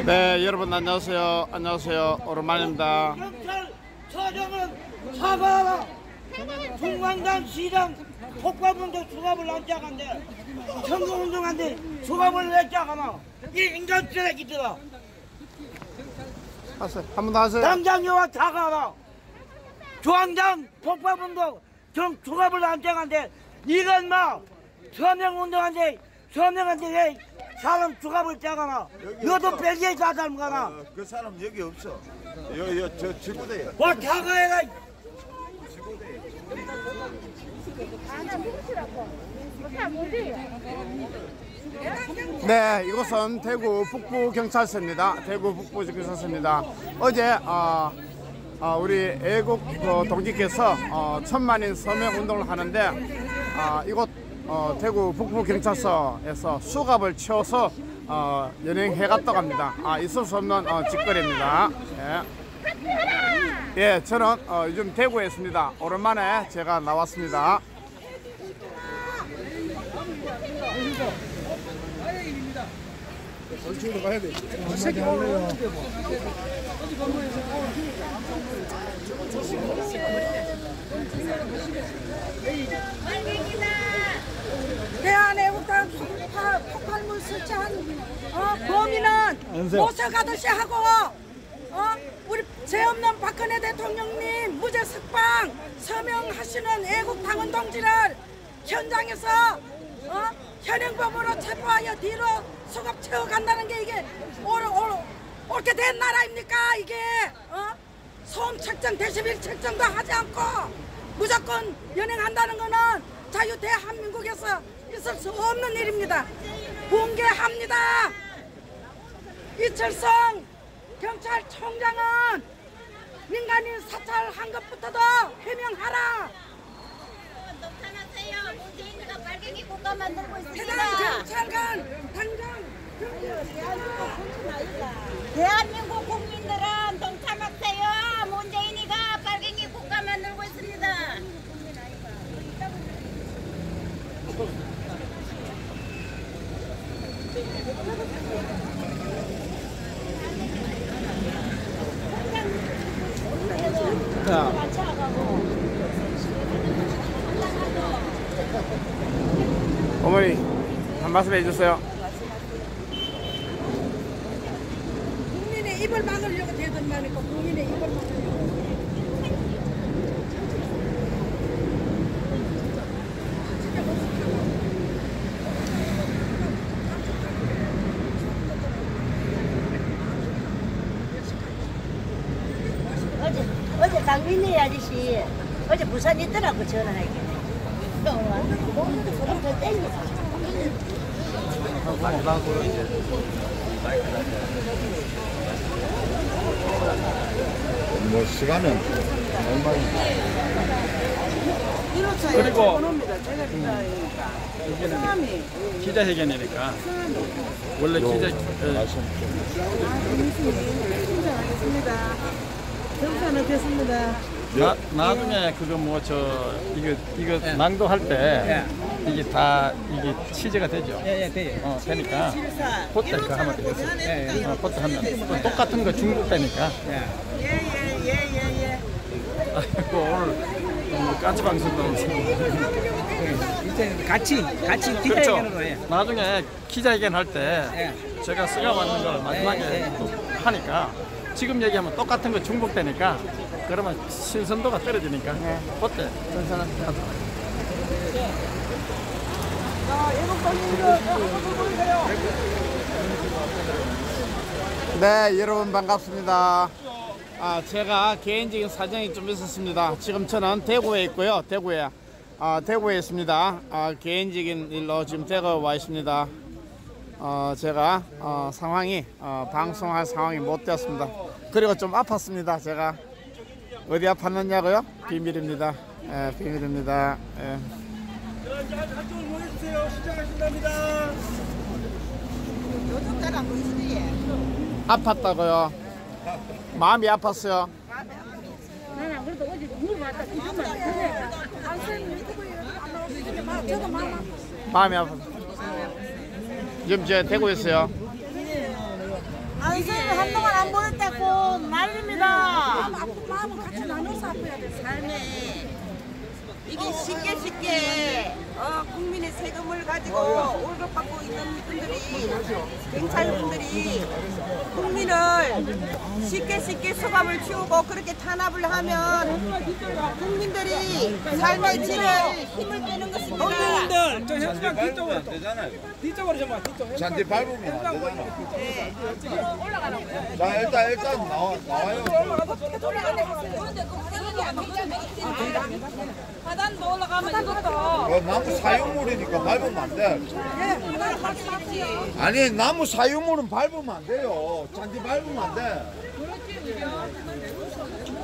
네, 여러분 안녕하세요. 안녕하세요. 오랜만입니다. 경찰 서정은 사과하라. 중광단 시장 폭파운동 수갑을 안 짜간대. 선거운동한테 수갑을 왜 짜가나? 이 인간 쓰레기들아. 하세요. 한 번 더 하세요. 당장요와 사과하라. 중앙당 폭파운동 수갑을 안 짜간대. 이건 막 서명운동한테 왜 사람 수갑을 짜가나? 너도 벨기에 사람 가나? 그 사람 여기 없어. 저 지구대야. 와 사과해라. 네, 이곳은 대구 북부경찰서입니다. 대구 북부경찰서입니다. 어제 우리 애국 동지께서 천만인 서명운동을 하는데 이곳 대구 북부경찰서에서 수갑을 채워서 연행해 갔다고 합니다. 있을 수 없는 짓거리입니다. 예, 저는 요즘 대구에 있습니다. 오랜만에 제가 나왔습니다. 대한애국당 폭발물 설치한 범인은 모셔가듯이 하고 우리 죄 없는 박근혜 대통령님 무죄 석방 서명하시는 애국당원 동지를 현장에서 현행범으로 체포하여 뒤로 수갑 채워간다는 게 이게 옳게 된 나라입니까? 이게 소음 책정 데시벨 책정도 하지 않고 무조건 연행한다는 거는 자유 대한민국에서 있을 수 없는 일입니다. 공개합니다. 이철성 경찰총장은 민간인 사찰한 것부터도 해명하라. 동참하세요. 문재인이가 빨갱이 국가 만들고 있습니다. 해당 경찰관 당장 대한민국 국민들은 동참하세요. 문재인이가 빨갱이 국가 만들고 있습니다. 어머니 한 말씀 해주세요. 국민의 입을 막으려고 대들만이고 국민의 입을 막으려고. 어제 강민희 아저씨 어제 부산 있더라고 전화하게. 그럼 더 땡겨. 뭐 시간은 그리고 여기는 기자회견이니까 원래 정산은 됐습니다. 나중에 그거 뭐 이거 낭독할 때 이게 다 이게 취재가 되죠. 예, 돼요. 되니까 그때 그 하면 되겠어요. 그때 하면 또 똑같은 거 중복되니까. 예. 아이고 오늘 까치 방송도 이제 같이 그렇죠. 기자회견으로 해. 나중에 기자회견 할 때 제가 쓰가 맞는 걸 마지막에 또 하니까 지금 얘기하면 똑같은 거 중복되니까 그러면 신선도가 떨어지니까 그때 전산한테 하도록. 네, 여러분 반갑습니다. 제가 개인적인 사정이 좀 있었습니다. 지금 저는 대구에 있고요. 대구에 있습니다. 개인적인 일로 지금 대구에 와 있습니다. 제가 상황이 방송할 상황이 못 되었습니다. 그리고 좀 아팠습니다. 제가 어디 아팠느냐고요? 비밀입니다. 비밀입니다. 한쪽으로 모여주세요. 시작하신답니다. 아팠다고요? 마음이 아팠어요? 나는 그래도 어제 물 맞다. 저도 마음 아파. 마음이 아파. 지금 제가 대구에 있어요. 선생님 한동안 안 보냈다고 난립니다. 마음은 같이 나눠서 아파야 돼. 삶에 이게 쉽게 국민의 세금을 가지고 월급 받고 있는 분들이 경찰분들이 국민을 쉽게 수갑을 치우고 그렇게 탄압을 하면 국민들이 삶의 질을 힘을 빼는 것입니다. 국민들 저 현수막 뒤쪽으로 좀 와. 잔디 밟으면 안 되잖아. 자 일단 나와요. 하단도 올라가면 이것도 나무 사유물이니까 밟으면 안 돼. 아니 나무 사유물은 밟으면 안 돼요. 잔디 밟으면 안 돼.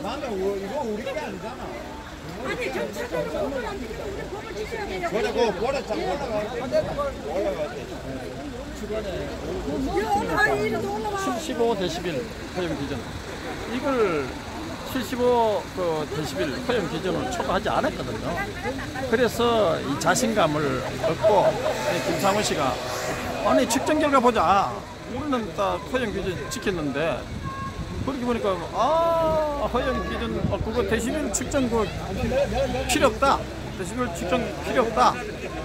나는 이거 우리 게 아니잖아. 아니 경찰들은 법을 안 지키고 우리 법을 지켜야 돼요. 그래 그거 버렸자 올라가야지. 이리도 올라와. 75dB 허용 기준. 이걸 75dB 허용 기준을 초과하지 않았거든요. 그래서 이 자신감을 얻고 김상훈 씨가 아니 측정 결과 보자. 우리는 다 허용 기준 지켰는데 그렇게 보니까 허용 기준 그거 데시벨 측정 그 필요 없다. 데시벨 측정 필요 없다.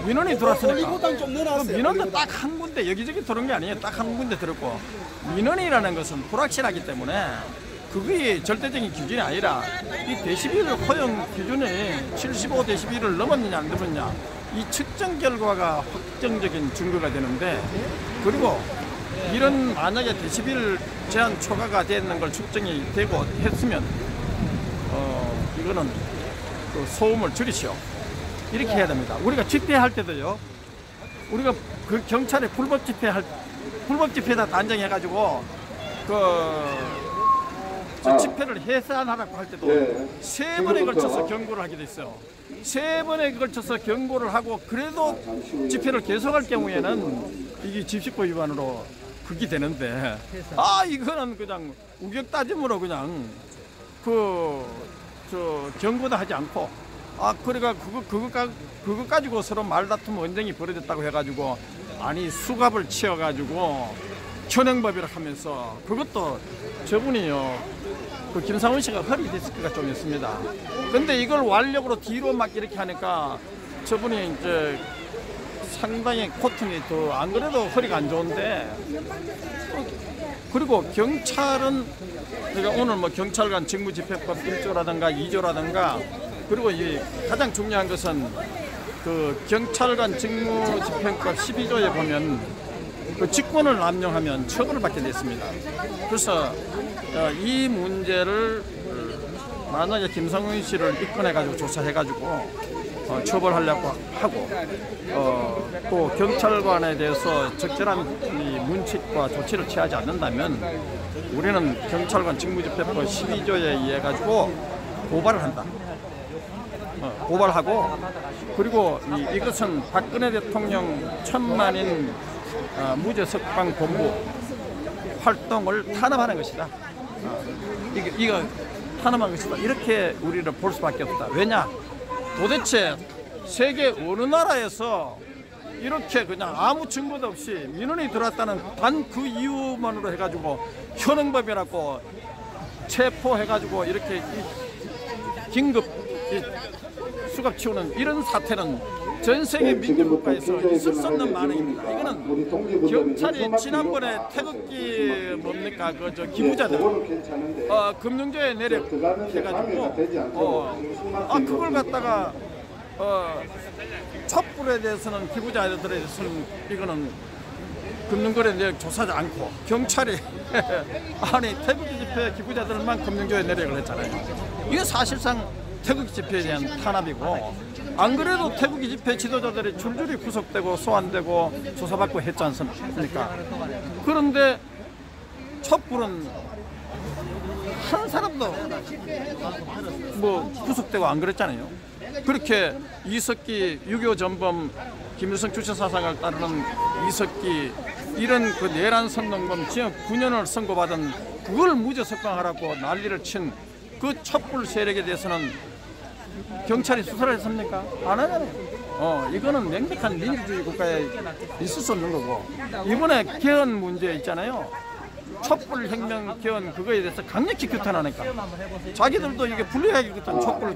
민원이 들어왔으니까 그 민원도 딱 한 군데 여기저기 들어온 게 아니에요. 딱 한 군데 들었고 민원이라는 것은 불확실하기 때문에 그게 절대적인 기준이 아니라 이 데시벨 허용 기준이 75dB를 넘었느냐 안 넘었느냐 이 측정 결과가 확정적인 증거가 되는데 그리고 이런 만약에 데시벨 제한 초과가 되는 걸 측정이 되고 했으면 이거는 그 소음을 줄이시오 이렇게 해야 됩니다. 우리가 집회할 때도요. 우리가 그 경찰에 불법 집회에다 단정해가지고 저 집회를 해산하라고 할 때도 세 번에 걸쳐서 경고를 하게 됐어요. 세 번에 걸쳐서 경고를 하고 그래도 집회를 계속할 경우에는 이게 집시법 위반으로 그게 되는데 이거는 그냥 우격다짐으로 그냥 경고도 하지 않고 그러니까 그거 가지고 서로 말다툼 언쟁이 벌어졌다고 해가지고 아니 수갑을 치어가지고 현행법이라 하면서 그것도 저분이요 그 김상훈 씨가 허리 디스크가 좀 있습니다. 근데 이걸 완력으로 뒤로 막 이렇게 하니까 저분이 이제 상당히 고통이 더 안 그래도 허리가 안 좋은데 그리고 경찰은 제가 오늘 뭐 경찰관 직무집행법 1조라든가 2조라든가 그리고 이 가장 중요한 것은 그 경찰관 직무집행법 12조에 보면 그 직권을 남용하면 처벌을 받게 됐습니다. 그래서 이 문제를 만약에 김상훈 씨를 입건해가지고 조사해가지고 처벌하려고 하고 또 경찰관에 대해서 적절한 이 문칙과 조치를 취하지 않는다면 우리는 경찰관 직무집행법 12조에 의해 가지고 고발을 한다. 고발하고 그리고 이것은 박근혜 대통령 1000만인 무죄 석방 본부 활동을 탄압하는 것이다. 이거 탄압하는 것이다. 이렇게 우리를 볼 수밖에 없다. 왜냐? 도대체 세계 어느 나라에서 이렇게 그냥 아무 증거도 없이 민원이 들어왔다는 단 그 이유만으로 해가지고 현행법이라고 체포해가지고 이렇게 긴급 수갑 치우는 이런 사태는 전 세계 민주국가에서 있을 수 없는 반응입니다. 이거는 경찰이 지난번에 태극기 뭡니까 저 기부자들 금융조에 내려해가지고 그걸 갖다가 촛불에 대해서는 기부자들에 대해서는 이거는 금융거래 내역 조사하지 않고 경찰이 아니 태극기 집회 기부자들만 금융조에 내려를 했잖아요. 이게 사실상 태극기 집회에 대한 탄압이고 안 그래도 태극기 집회 지도자들이 줄줄이 구속되고 소환되고 조사받고 했지 않습니까? 그런데 촛불은 한 사람도 뭐 구속되고 안 그랬잖아요. 그렇게 이석기 6.25 전범 김일성 주체 사상을 따르는 이석기 이런 그 내란 선동범 징역 9년을 선고받은 그걸 무죄 석방하라고 난리를 친 그 촛불 세력에 대해서는 경찰이 수사를 했습니까? 안 하잖아요. 이거는 명백한 민주주의 국가에 있을 수 없는 거고, 이번에 개헌 문제 있잖아요. 촛불혁명 개헌 그거에 대해서 강력히 규탄하니까 자기들도 이게 불리하게 규탄 촛불,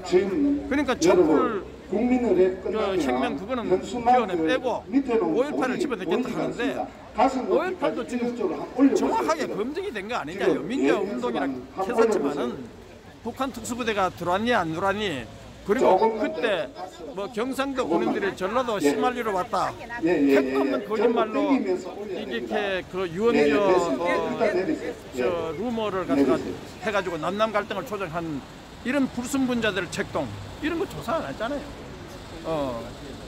그러니까 촛불 혁명 그거는 개헌에 빼고 5.18을 집어넣겠다 하는데 5.18도 지금 정확하게 검증이 된 거 아니냐요. 민주화 운동이라 했었지만은 북한 특수부대가 들어왔니 안 들어왔니, 그리고 그때 뭐 경상도 군인들이 전라도 심할리로 왔다, 택도 없는 거짓말로 이렇게 그 유언비어 루머를 갖다가 해가지고 남남 갈등을 조장한 이런 불순분자들 책동 이런 거 조사 안 했잖아요.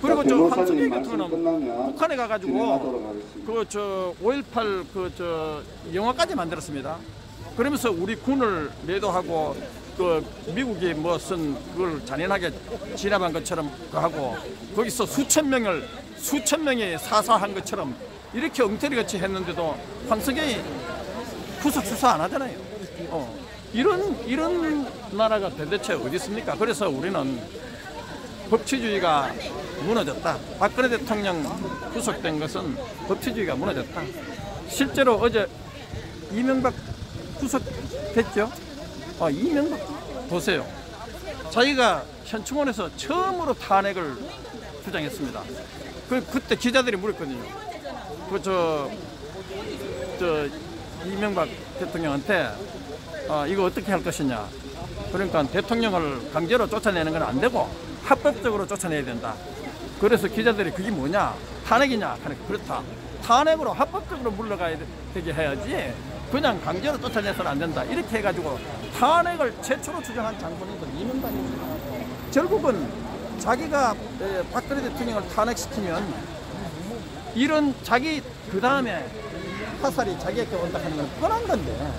그리고 저 황석영 같은 거는 북한에 가가지고 그 저 5.18 그 저 영화까지 만들었습니다. 그러면서 우리 군을 매도하고 그 미국이 뭐 쓴 그걸 잔인하게 진압한 것처럼 하고 거기서 수천 명이 사살한 것처럼 이렇게 엉터리같이 했는데도 황석영이 구속 수사 안 하잖아요. 이런 나라가 도대체 어디 있습니까? 그래서 우리는 법치주의가 무너졌다. 박근혜 대통령 구속된 것은 법치주의가 무너졌다. 실제로 어제 이명박 구속됐죠? 이명박 보세요. 자기가 현충원에서 처음으로 탄핵을 주장했습니다. 그때 기자들이 물었거든요. 이명박 대통령한테 이거 어떻게 할 것이냐. 그러니까 대통령을 강제로 쫓아내는 건 안 되고 합법적으로 쫓아내야 된다. 그래서 기자들이 그게 뭐냐? 탄핵이냐? 그렇다. 탄핵으로 합법적으로 물러가야 되게 해야지 그냥 강제로 쫓아내서는 안 된다. 이렇게 해가지고 탄핵을 최초로 주장한 장본인은 이명박입니다. 결국은 자기가 박근혜 대통령을 탄핵시키면 이런 자기 그 다음에 화살이 자기에게 온다 하는 건 뻔한 건데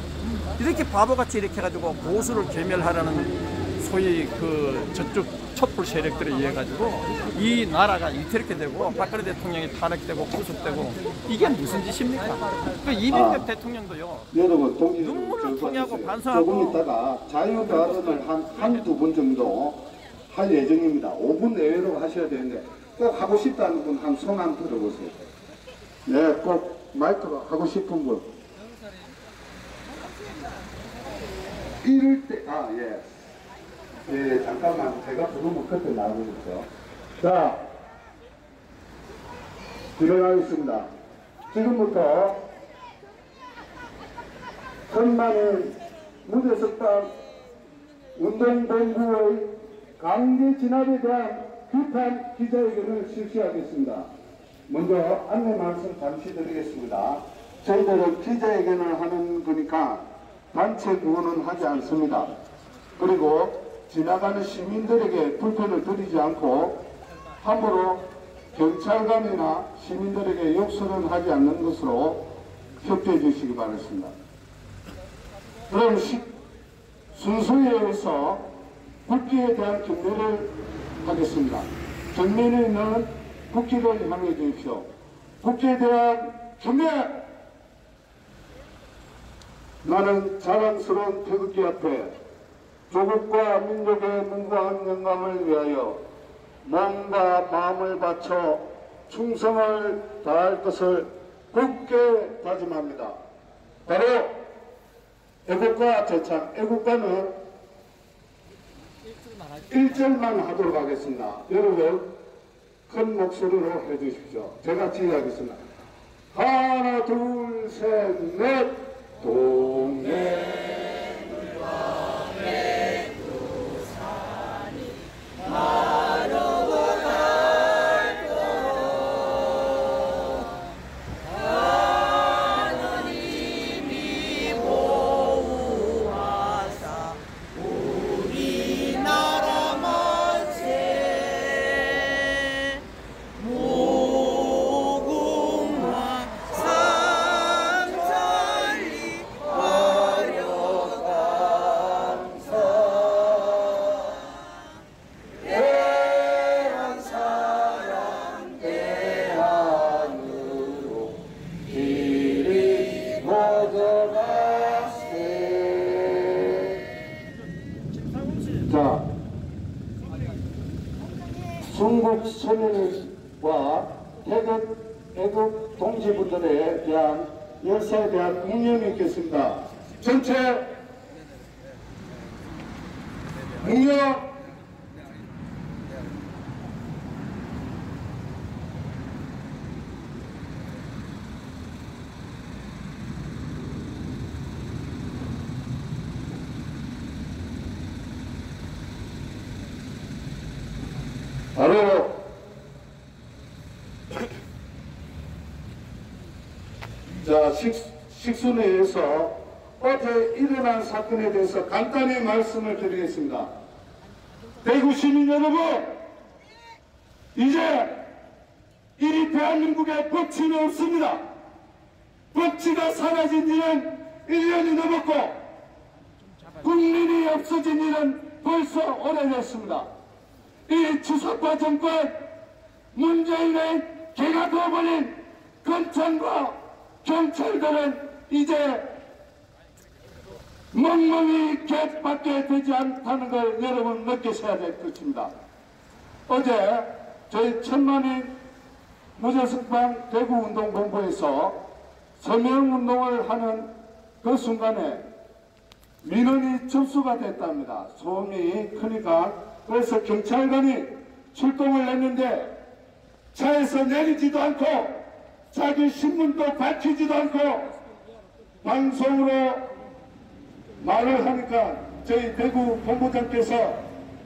이렇게 바보같이 이렇게 해가지고 보수를 괴멸하라는 소위 그 저쪽 촛불 세력들에 의해 가지고 이 나라가 이렇게 되고 박근혜 대통령이 탄핵되고 구속되고 이게 무슨 짓입니까? 그 이명박 대통령도요. 눈물을 통해하고 반성하고 조금 있다가 자유발언을 한두 분 정도 할 예정입니다. 5분 내외로 하셔야 되는데 꼭 하고 싶다는 분 한 손 한 들어보세요. 네, 꼭 마이크로 하고 싶은 분. 이럴 때, 예, 잠깐만. 제가 부르면 그때 나오겠죠. 자, 진행하겠습니다. 지금부터 천만의 무대석방 운동본부의 강제 진압에 대한 규탄 기자회견을 실시하겠습니다. 먼저 안내 말씀 잠시 드리겠습니다. 저희들은 기자회견을 하는 거니까 단체 구호는 하지 않습니다. 그리고 지나가는 시민들에게 불편을 드리지 않고 함부로 경찰관이나 시민들에게 욕설을 하지 않는 것으로 협조해 주시기 바랍니다. 그럼 순서에 의해서 국기에 대한 경례를 하겠습니다. 경례에 있는 국기를 향해 주십시오. 국기에 대한 경례! 나는 자랑스러운 태극기 앞에 조국과 민족의 무고한 영광을 위하여 몸과 마음을 바쳐 충성을 다할 것을 굳게 다짐합니다. 바로 애국가 제창, 애국가는 1절만 하도록 하겠습니다. 여러분 큰 목소리로 해주십시오. 제가 지휘하겠습니다. 하나 둘 셋 넷 동해 한국 서민과 태극 동지분들에 대한 역사에 대한 묵념이 있겠습니다. 전체 묵념. 바로 자, 식순회에서 어제 일어난 사건에 대해서 간단히 말씀을 드리겠습니다. 대구 시민 여러분, 이제 이 대한민국에 법치는 없습니다. 법치가 사라진 지는 1년이 넘었고 국민이 없어진 일은 벌써 오래됐습니다. 이 주사파 정권, 문재인의 개가 되어버린 검찰과 경찰들은 이제 멍멍이 개밖에 되지 않다는 걸 여러분 느끼셔야 될 것입니다. 어제 저희 1000만인 무죄석방 대구운동본부에서 서명운동을 하는 그 순간에 민원이 접수가 됐답니다. 소음이 크니까. 그래서 경찰관이 출동을 했는데 차에서 내리지도 않고 자기 신분도 밝히지도 않고 방송으로 말을 하니까 저희 대구 본부장께서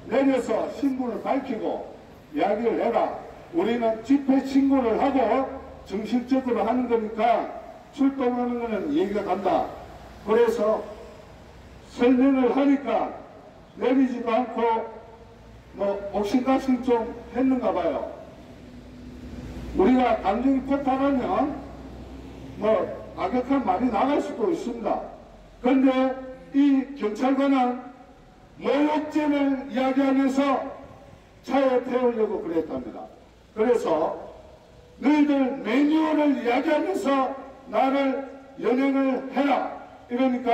내려서 신분을 밝히고 이야기를 해라. 우리는 집회 신고를 하고 정식적으로 하는 거니까 출동하는 거는 얘기가 간다. 그래서 설명을 하니까 내리지도 않고 옥신각신 좀 했는가 봐요. 우리가 감정이 폭발하면 악역한 말이 나갈 수도 있습니다. 그런데 이 경찰관은 모욕죄를 이야기하면서 차에 태우려고 그랬답니다. 그래서 너희들 매뉴얼을 이야기하면서 나를 연행을 해라. 이러니까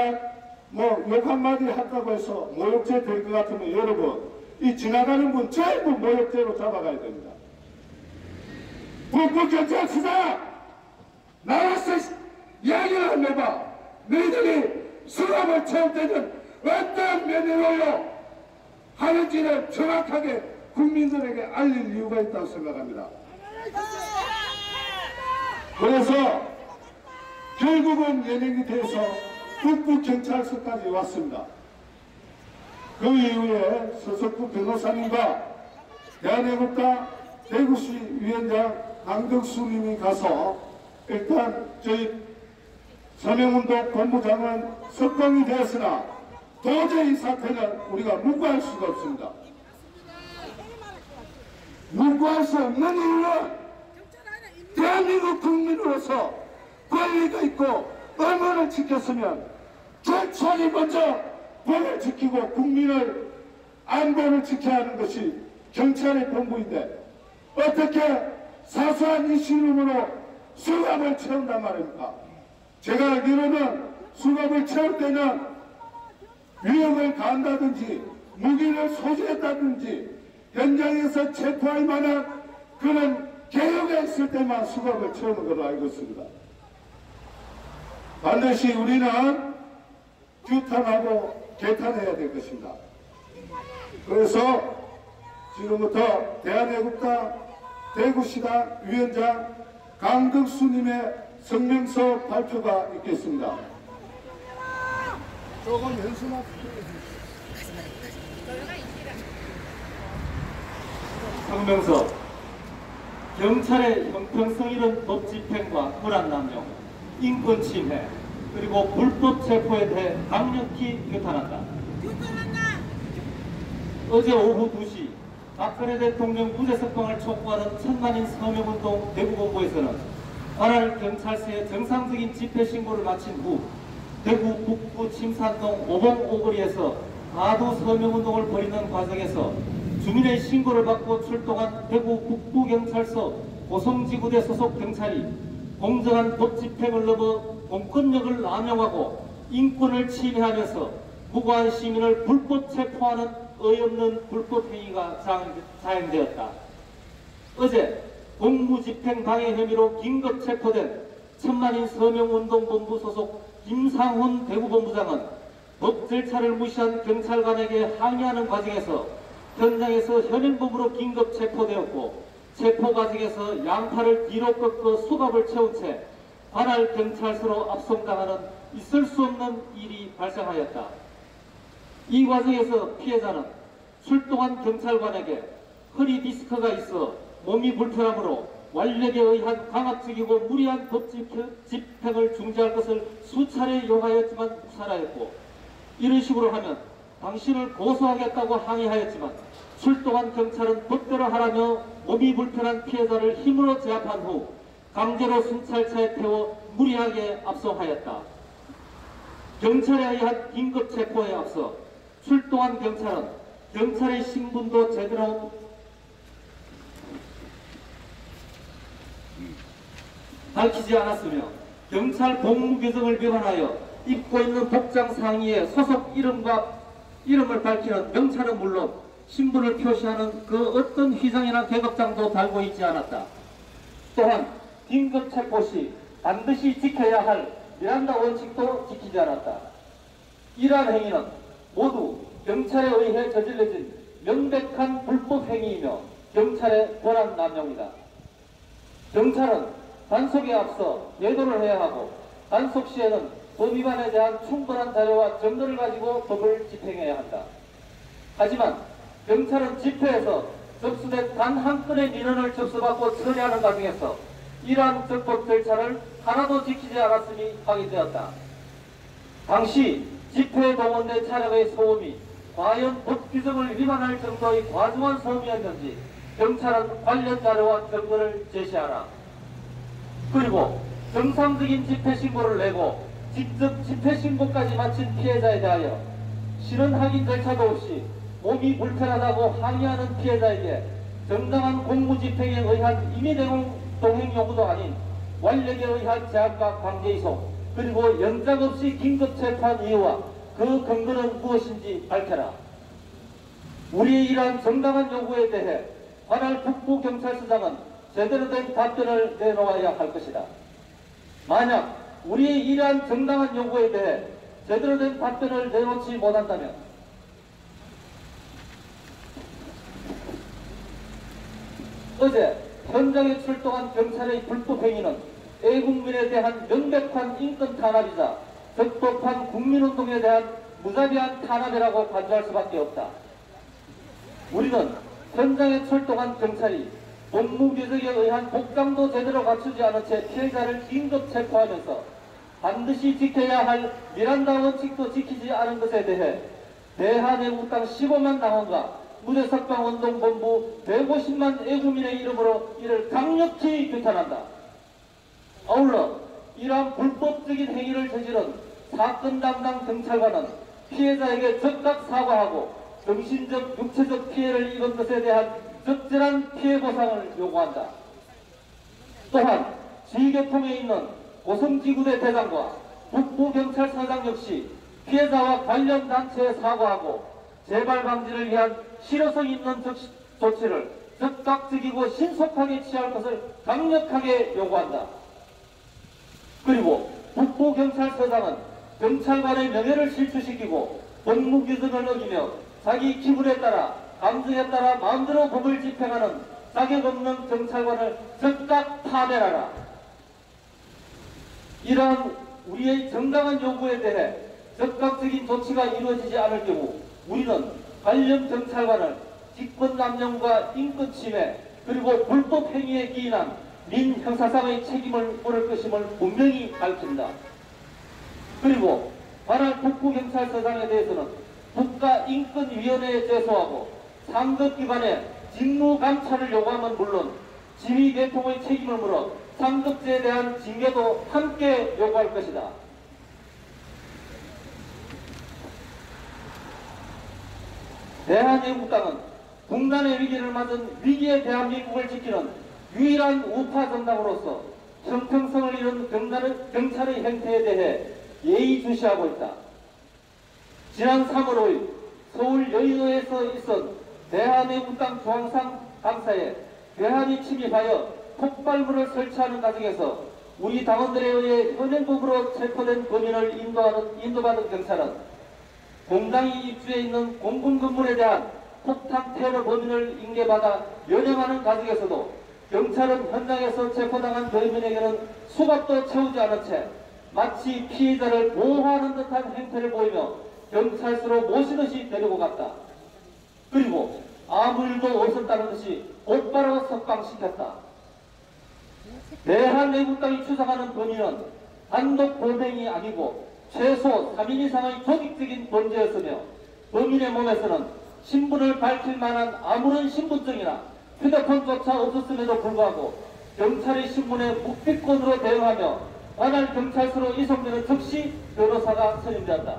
욕 한마디 한다고 해서 모욕죄 될 것 같으면 여러분, 이 지나가는 분 전부 모욕죄로 잡아가야 됩니다. 북부경찰서장 나와서 이야기를 한번 해봐. 너희들이 수갑을 채울 때는 어떤 매뉴얼로 하는지를 정확하게 국민들에게 알릴 이유가 있다고 생각합니다. 그래서 결국은 연행이 돼서 북부경찰서까지 왔습니다. 그 이후에 서석구 변호사님과 대한애국당 대구시 위원장 강덕수님이 가서 일단 저희 서명운동 본부장은 석방이 되었으나 도저히 이 사태는 우리가 묵과할 수가 없습니다. 묵과할 수 없는 이유는 대한민국 국민으로서 권리가 있고 언어를 지켰으면 경찰이 먼저 법을 지키고 국민의 안보를 지켜야 하는 것이 경찰의 본부인데 어떻게 사소한 이슈로 수갑을 채운단 말입니까? 제가 알기로는 수갑을 채울 때는 위협을 가한다든지 무기를 소지했다든지 현장에서 체포할 만한 그런 개요가 있을 때만 수갑을 채우는 걸로 알고 있습니다. 반드시 우리는 규탄하고 개탄해야 될 것입니다. 그래서 지금부터 대한애국당 대구시당 위원장 강덕수님의 성명서 발표가 있겠습니다. 조금 연습하세요. 성명서. 경찰의 형평성 잃은 법 집행과 불안남용, 인권 침해, 그리고 불법 체포에 대해 강력히 규탄한다. 어제 오후 2시 박근혜 대통령 무죄석방을 촉구하는 1000만인 서명운동 대구본부에서는 관할 경찰서의 정상적인 집회신고를 마친 후 대구 북부 침산동 5봉 5거리에서 가두 서명운동을 벌이는 과정에서 주민의 신고를 받고 출동한 대구 북부경찰서 고성지구대 소속 경찰이 공정한 법 집행을 넘어 공권력을 남용하고 인권을 침해하면서 무고한 시민을 불법 체포하는 어이없는 불법 행위가 자행되었다. 어제 공무집행 방해 혐의로 긴급 체포된 천만인 서명운동본부 소속 김상훈 대구본부장은 법 절차를 무시한 경찰관에게 항의하는 과정에서 현장에서 현행범으로 긴급 체포되었고 체포 과정에서 양팔을 뒤로 꺾어 수갑을 채운 채 관할 경찰서로 압송당하는 있을 수 없는 일이 발생하였다. 이 과정에서 피해자는 출동한 경찰관에게 허리 디스크가 있어 몸이 불편하므로 완력에 의한 강압적이고 무리한 법 집행을 중지할 것을 수차례 요하였지만 묵살하였고, 이런 식으로 하면 당신을 고소하겠다고 항의하였지만 출동한 경찰은 법대로 하라며 몸이 불편한 피해자를 힘으로 제압한 후 강제로 순찰차에 태워 무리하게 압송하였다. 경찰에 의한 긴급 체포에 앞서 출동한 경찰은 경찰의 신분도 제대로 밝히지 않았으며 경찰 복무규정을 위반하여 입고 있는 복장 상의에 소속 이름을 밝히는 명찰은 물론 신분을 표시하는 그 어떤 휘장이나 계급장도 달고 있지 않았다. 또한 긴급 체포 시 반드시 지켜야 할 미란다 원칙도 지키지 않았다. 이러한 행위는 모두 경찰에 의해 저질러진 명백한 불법 행위이며 경찰의 권한 남용이다. 경찰은 단속에 앞서 예도를 해야 하고 단속 시에는 법 위반에 대한 충분한 자료와 증거를 가지고 법을 집행해야 한다. 하지만 경찰은 집회에서 접수된 단 한 건의 민원을 접수받고 처리하는 과정에서 이러한 적법 절차를 하나도 지키지 않았음이 확인되었다. 당시 집회에 동원된 차량의 소음이 과연 법 규정을 위반할 정도의 과중한 소음이었는지 경찰은 관련 자료와 증거를 제시하라. 그리고 정상적인 집회 신고를 내고 직접 집회 신고까지 마친 피해자에 대하여 실현 확인 절차도 없이 몸이 불편하다고 항의하는 피해자에게 정당한 공무집행에 의한 임의동행 요구도 아닌 완력에 의한 제압과 강제이송 그리고 연장 없이 긴급 체포한 이유와 그 근거는 무엇인지 밝혀라. 우리의 이러한 정당한 요구에 대해 관할 북부경찰서장은 제대로 된 답변을 내놓아야 할 것이다. 만약 우리의 이러한 정당한 요구에 대해 제대로 된 답변을 내놓지 못한다면 어제 현장에 출동한 경찰의 불법 행위는 애국민에 대한 명백한 인권 탄압이자 적법한 국민운동에 대한 무자비한 탄압이라고 간주할 수밖에 없다. 우리는 현장에 출동한 경찰이 법무규정에 의한 복장도 제대로 갖추지 않은 채 피해자를 긴급 체포하면서 반드시 지켜야 할 미란다 원칙도 지키지 않은 것에 대해 대한애국당 15만 당원과 무대석방운동본부 150만 애국민의 이름으로 이를 강력히 규탄한다. 아울러 이러한 불법적인 행위를 저지른 사건 담당 경찰관은 피해자에게 즉각 사과하고 정신적, 육체적 피해를 입은 것에 대한 적절한 피해 보상을 요구한다. 또한 지휘계통에 있는 고성지구대 대장과 북부경찰서장 역시 피해자와 관련 단체에 사과하고 재발 방지를 위한 실효성 있는 조치를 즉각적이고 신속하게 취할 것을 강력하게 요구한다. 그리고 북부경찰서장은 경찰관의 명예를 실추시키고 법무규정을 어기며 자기 기분에 따라 감정에 따라 마음대로 법을 집행하는 자격 없는 경찰관을 즉각 파면하라. 이러한 우리의 정당한 요구에 대해 적극적인 조치가 이루어지지 않을 경우 우리는 관련 경찰관을 직권남용과 인권침해 그리고 불법 행위에 기인한 민형사상의 책임을 물을 것임을 분명히 밝힌다. 그리고 관할 북부경찰서장에 대해서는 국가인권위원회에 제소하고 상급기관에 직무감찰을 요구하면 물론 지휘계통의 책임을 물어 상급자에 대한 징계도 함께 요구할 것이다. 대한애국당은 국난의 위기를 맞은 위기의 대한민국을 지키는 유일한 우파 정당으로서 형평성을 잃은 경찰의 행태에 대해 예의주시하고 있다. 지난 3월 5일 서울 여의도에서 있은 대한애국당 중앙상 강사에 괴한이 침입하여 폭발물을 설치하는 과정에서 우리 당원들에 의해 현행법으로 체포된 범인을 인도받은 경찰은 공당이 입주해 있는 공군 건물에 대한 폭탄 테러 범인을 인계받아 연행하는 과정에서도 경찰은 현장에서 체포당한 범인에게는 수갑도 채우지 않은 채 마치 피해자를 보호하는 듯한 행태를 보이며 경찰서로 모시듯이 데리고 갔다. 그리고 아무 일도 없었다는 듯이 곧바로 석방시켰다. 대한애국당이 추상하는 범인은 단독 범행이 아니고 최소 3인 이상의 조직적인 범죄였으며 범인의 몸에서는 신분을 밝힐 만한 아무런 신분증이나 휴대폰조차 없었음에도 불구하고 경찰의 신문에 묵비권으로 대응하며 관할 경찰서로 이송되는 즉시 변호사가 선임되었다.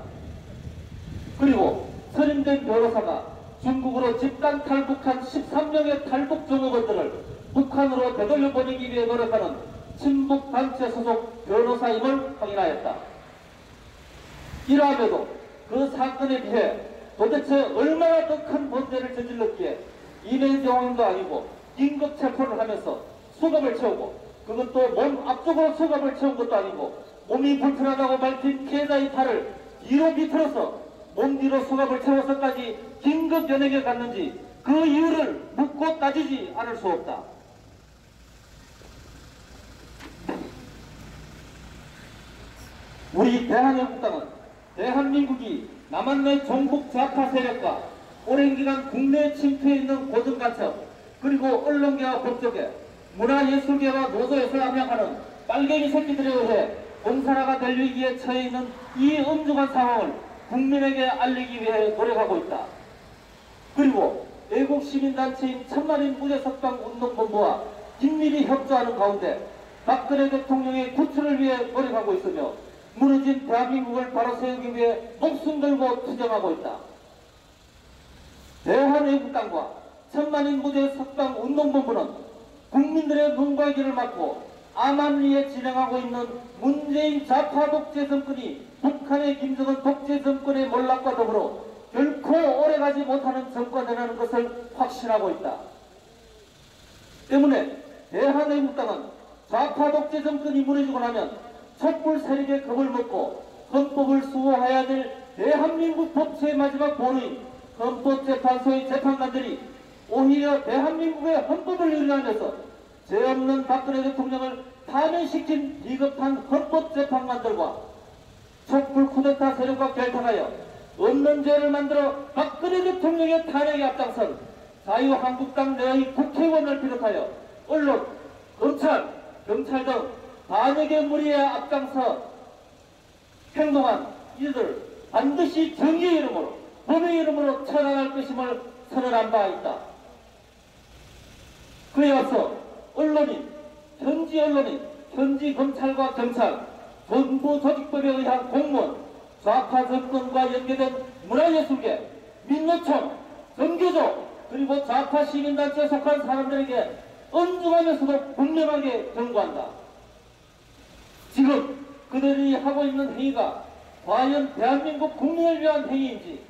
그리고 선임된 변호사가 중국으로 집단 탈북한 13명의 탈북 종업원들을 북한으로 되돌려 보내기 위해 노력하는 친북단체 소속 변호사임을 확인하였다. 이러함에도 그 사건에 비해 도대체 얼마나 더 큰 범죄를 저질렀기에 이매정황도 아니고 긴급 체포를 하면서 수갑을 채우고 그것도 몸 앞쪽으로 수갑을 채운 것도 아니고 몸이 불편하다고 밝힌 피해자의 팔을 뒤로 비틀어서 몸 뒤로 수갑을 채워서까지 긴급 연행에 갔는지 그 이유를 묻고 따지지 않을 수 없다. 우리 대한애국당은 대한민국이 남한의 종북 좌파 세력과 오랜 기간 국내에 침투해 있는 고등간첩 그리고 언론계와 법조계 문화예술계와 노조에서 함양하는 빨갱이 새끼들에 의해 공산화가 될 위기에 처해 있는 이 엄중한 상황을 국민에게 알리기 위해 노력하고 있다. 그리고 애국 시민단체인 천만인 무죄석방운동본부와 긴밀히 협조하는 가운데 박근혜 대통령의 구출을 위해 노력하고 있으며 무너진 대한민국을 바로 세우기 위해 목숨 걸고 투쟁하고 있다. 대한애국당과 천만인 무죄석방운동본부는 국민들의 눈과 귀를 막고 암암리에 진행하고 있는 문재인 좌파 독재 정권이 북한의 김정은 독재 정권의 몰락과 더불어 결코 오래가지 못하는 정권이라는 것을 확신하고 있다. 때문에 대한애국당은 좌파 독재 정권이 무너지고 나면 촛불 세력의 겁을 먹고 헌법을 수호해야 될 대한민국 법치의 마지막 본의 헌법재판소의 재판관들이 오히려 대한민국의 헌법을 유린하면서 죄 없는 박근혜 대통령을 파면시킨 비겁한 헌법재판관들과 촛불 쿠데타 세력과 결탁하여 없는 죄를 만들어 박근혜 대통령의 탄핵에 앞장선 자유한국당 내의 국회의원을 비롯하여 언론, 검찰, 경찰 등 반역의 무리에 앞장서 행동한 이들 반드시 정의의 이름으로 법의 이름으로 처단할 것임을 선언한 바 있다. 그에 앞서 언론인, 현지 검찰과 경찰, 정부 조직법에 의한 공무원, 좌파 정권과 연계된 문화예술계, 민노총, 정교조 그리고 좌파 시민단체에 속한 사람들에게 엄중하면서도 분명하게 경고한다. 지금 그들이 하고 있는 행위가 과연 대한민국 국민을 위한 행위인지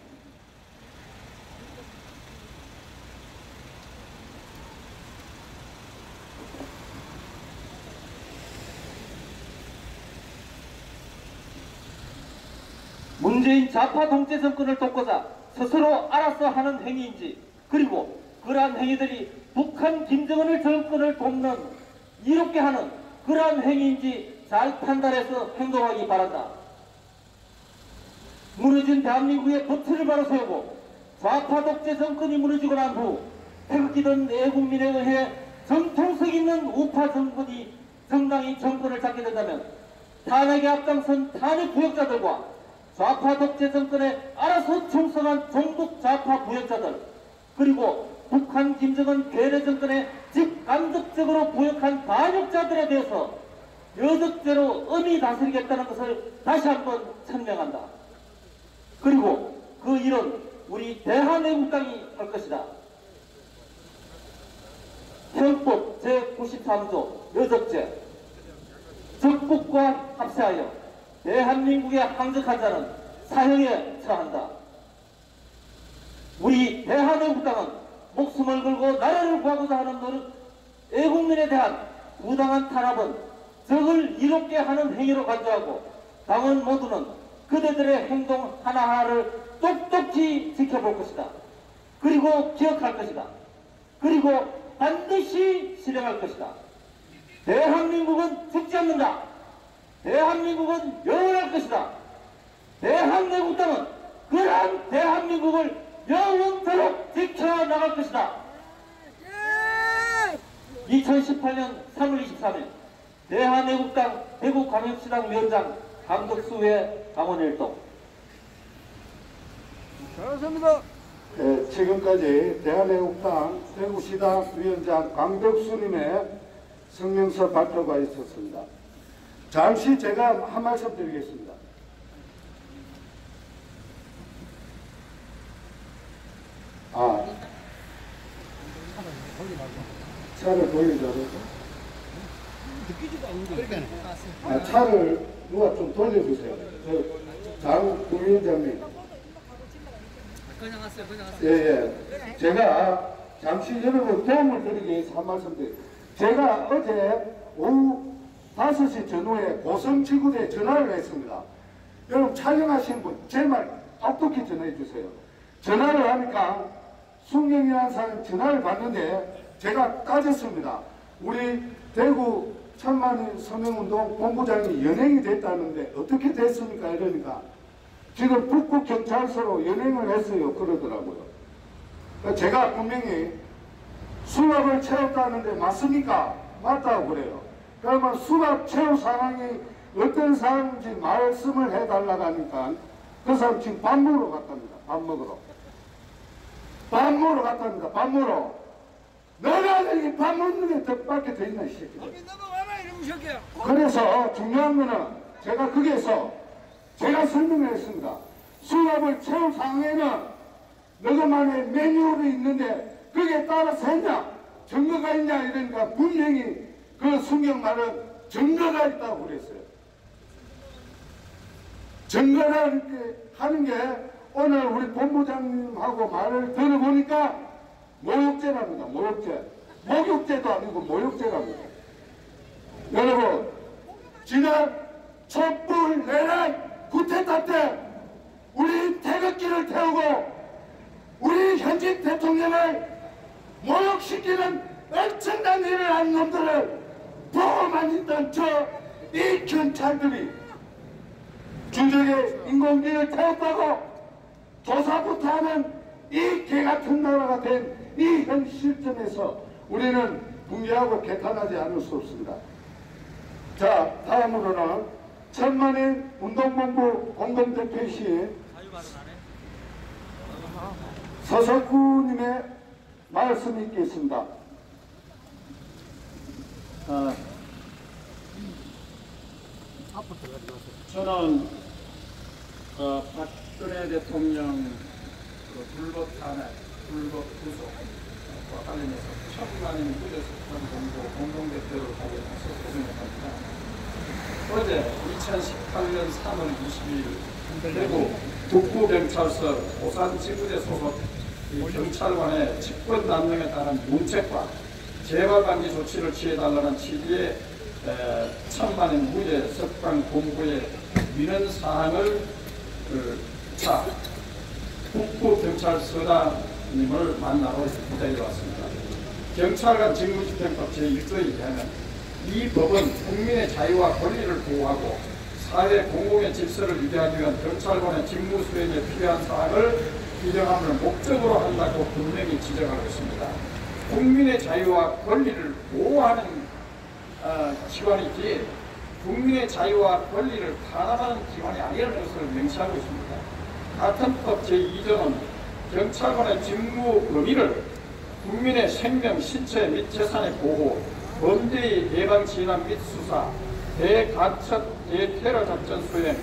문재인 좌파 독재 정권을 돕고자 스스로 알아서 하는 행위인지 그리고 그러한 행위들이 북한 김정은을 정권을 돕는 이롭게 하는 그러한 행위인지 잘 판단해서 행동하기 바란다. 무너진 대한민국의 법치를 바로 세우고 좌파 독재 정권이 무너지고 난 후 태극기든 애국민에 의해 정통성 있는 우파 정권이 정당이 정권을 잡게 된다면 탄핵에 앞장선 탄핵 부역자들과 좌파 독재 정권에 알아서 충성한 종북 좌파 부역자들 그리고 북한 김정은 괴뢰 정권에 직간접적으로 부역한 반역자들에 대해서 여적죄로 엄히 다스리겠다는 것을 다시 한번 천명한다. 그리고 그 일은 우리 대한애국당이 할 것이다. 헌법 제93조 여적죄 적국과 합세하여 대한민국에 항적한 자는 사형에 처한다. 우리 대한애국당은 목숨을 걸고 나라를 구하고자 하는 애국민에 대한 부당한 탄압은 적을 이롭게 하는 행위로 간주하고 당원 모두는 그대들의 행동 하나하나를 똑똑히 지켜볼 것이다. 그리고 기억할 것이다. 그리고 반드시 실행할 것이다. 대한민국은 죽지 않는다. 대한민국은 영원할 것이다. 대한민국당은 그러한 대한민국을 영원토록 지켜나갈 것이다. 2018년 3월 23일 대한애국당 대구광역시당 위원장 강덕수회 강원일동. 잘하셨습니다. 네, 지금까지 대한애국당 대구시당 위원장 강덕수님의 성명서 발표가 있었습니다. 잠시 제가 한 말씀 드리겠습니다. 차를 돌리자고. 차를 누가 좀 돌려주세요. 장 부위원장님. 예. 제가 잠시 여러분 도움을 드리기 위해서 한 말씀 드려요. 제가 어제 오후 5시 전후에 고성지구대에 전화를 했습니다. 여러분 촬영하신 분 제 말 똑똑히 전화해 주세요. 전화를 하니까 순경이라는 사람이 전화를 받는데 제가 따졌습니다. 우리 대구 천만인 서명운동 본부장이 연행이 됐다는데 어떻게 됐습니까? 이러니까 지금 북구경찰서로 연행을 했어요. 그러더라고요. 제가 분명히 수갑을 채웠다는데 맞습니까? 맞다고 그래요. 그러면 수갑 채울 상황이 어떤 상황인지 말씀을 해달라고 하니까 그 사람 지금 밥 먹으러 갔답니다. 밥 먹으러. 밥 먹으러 갔답니다. 밥 먹으러. 너가 여기 밥 먹는 게 덕밖에 더 있나 이 새끼들. 그래서 중요한 거는 제가 거기에서 제가 설명을 했습니다. 수갑을 채울 상황에는 너희만의 매뉴얼이 있는데 거기에 따라서 했냐? 증거가 있냐? 이러니까 분명히 그 순경 말은 증거가 있다고 그랬어요. 증거를 하는 게 오늘 우리 본부장님하고 말을 들어보니까 모욕죄랍니다. 모욕죄. 목욕죄도 아니고 모욕죄랍니다. 여러분, 지난 촛불 내란 쿠데타 때 우리 태극기를 태우고 우리 현직 대통령을 모욕시키는 엄청난 일을 한 놈들을 보고만 있던 이 경찰들이 주적의 인공지능을 태웠다고 조사부터 하는 이 개같은 나라가 된 이 현 시점에서 우리는 붕괴하고 개탄하지 않을 수 없습니다. 자, 다음으로는 천만인 운동본부 공동대표이신 서석구님의 말씀이 있겠습니다. 저는 박근혜 대통령 불법 탄핵, 불법 구속과 관련해서 천만인 무죄석판 공고 공동대표를 하게 돼서 고생했습니다. 어제 2018년 3월 20일 대구 북부경찰서 오산지구대 소속 경찰관의 직권남용에 따른 문책과 재발방지 조치를 취해달라는 취지의 천만인 무죄 석방 공고의 민원사항을 북부경찰서장님을 만나러 부탁해 왔습니다. 경찰관 직무집행법 제1조에 의하면 이 법은 국민의 자유와 권리를 보호하고 사회 공공의 질서를 유지하기 위한 경찰관의 직무 수행에 필요한 사항을 규정함을 목적으로 한다고 분명히 지적하고 있습니다. 국민의 자유와 권리를 보호하는 기관이지 국민의 자유와 권리를 탄압하는 기관이 아니라는 것을 명시하고 있습니다. 같은 법 제2조는 경찰관의 직무 범위를 국민의 생명, 신체 및 재산의 보호, 범죄의 예방 진압 및 수사, 대가첩, 대테러 작전 수행,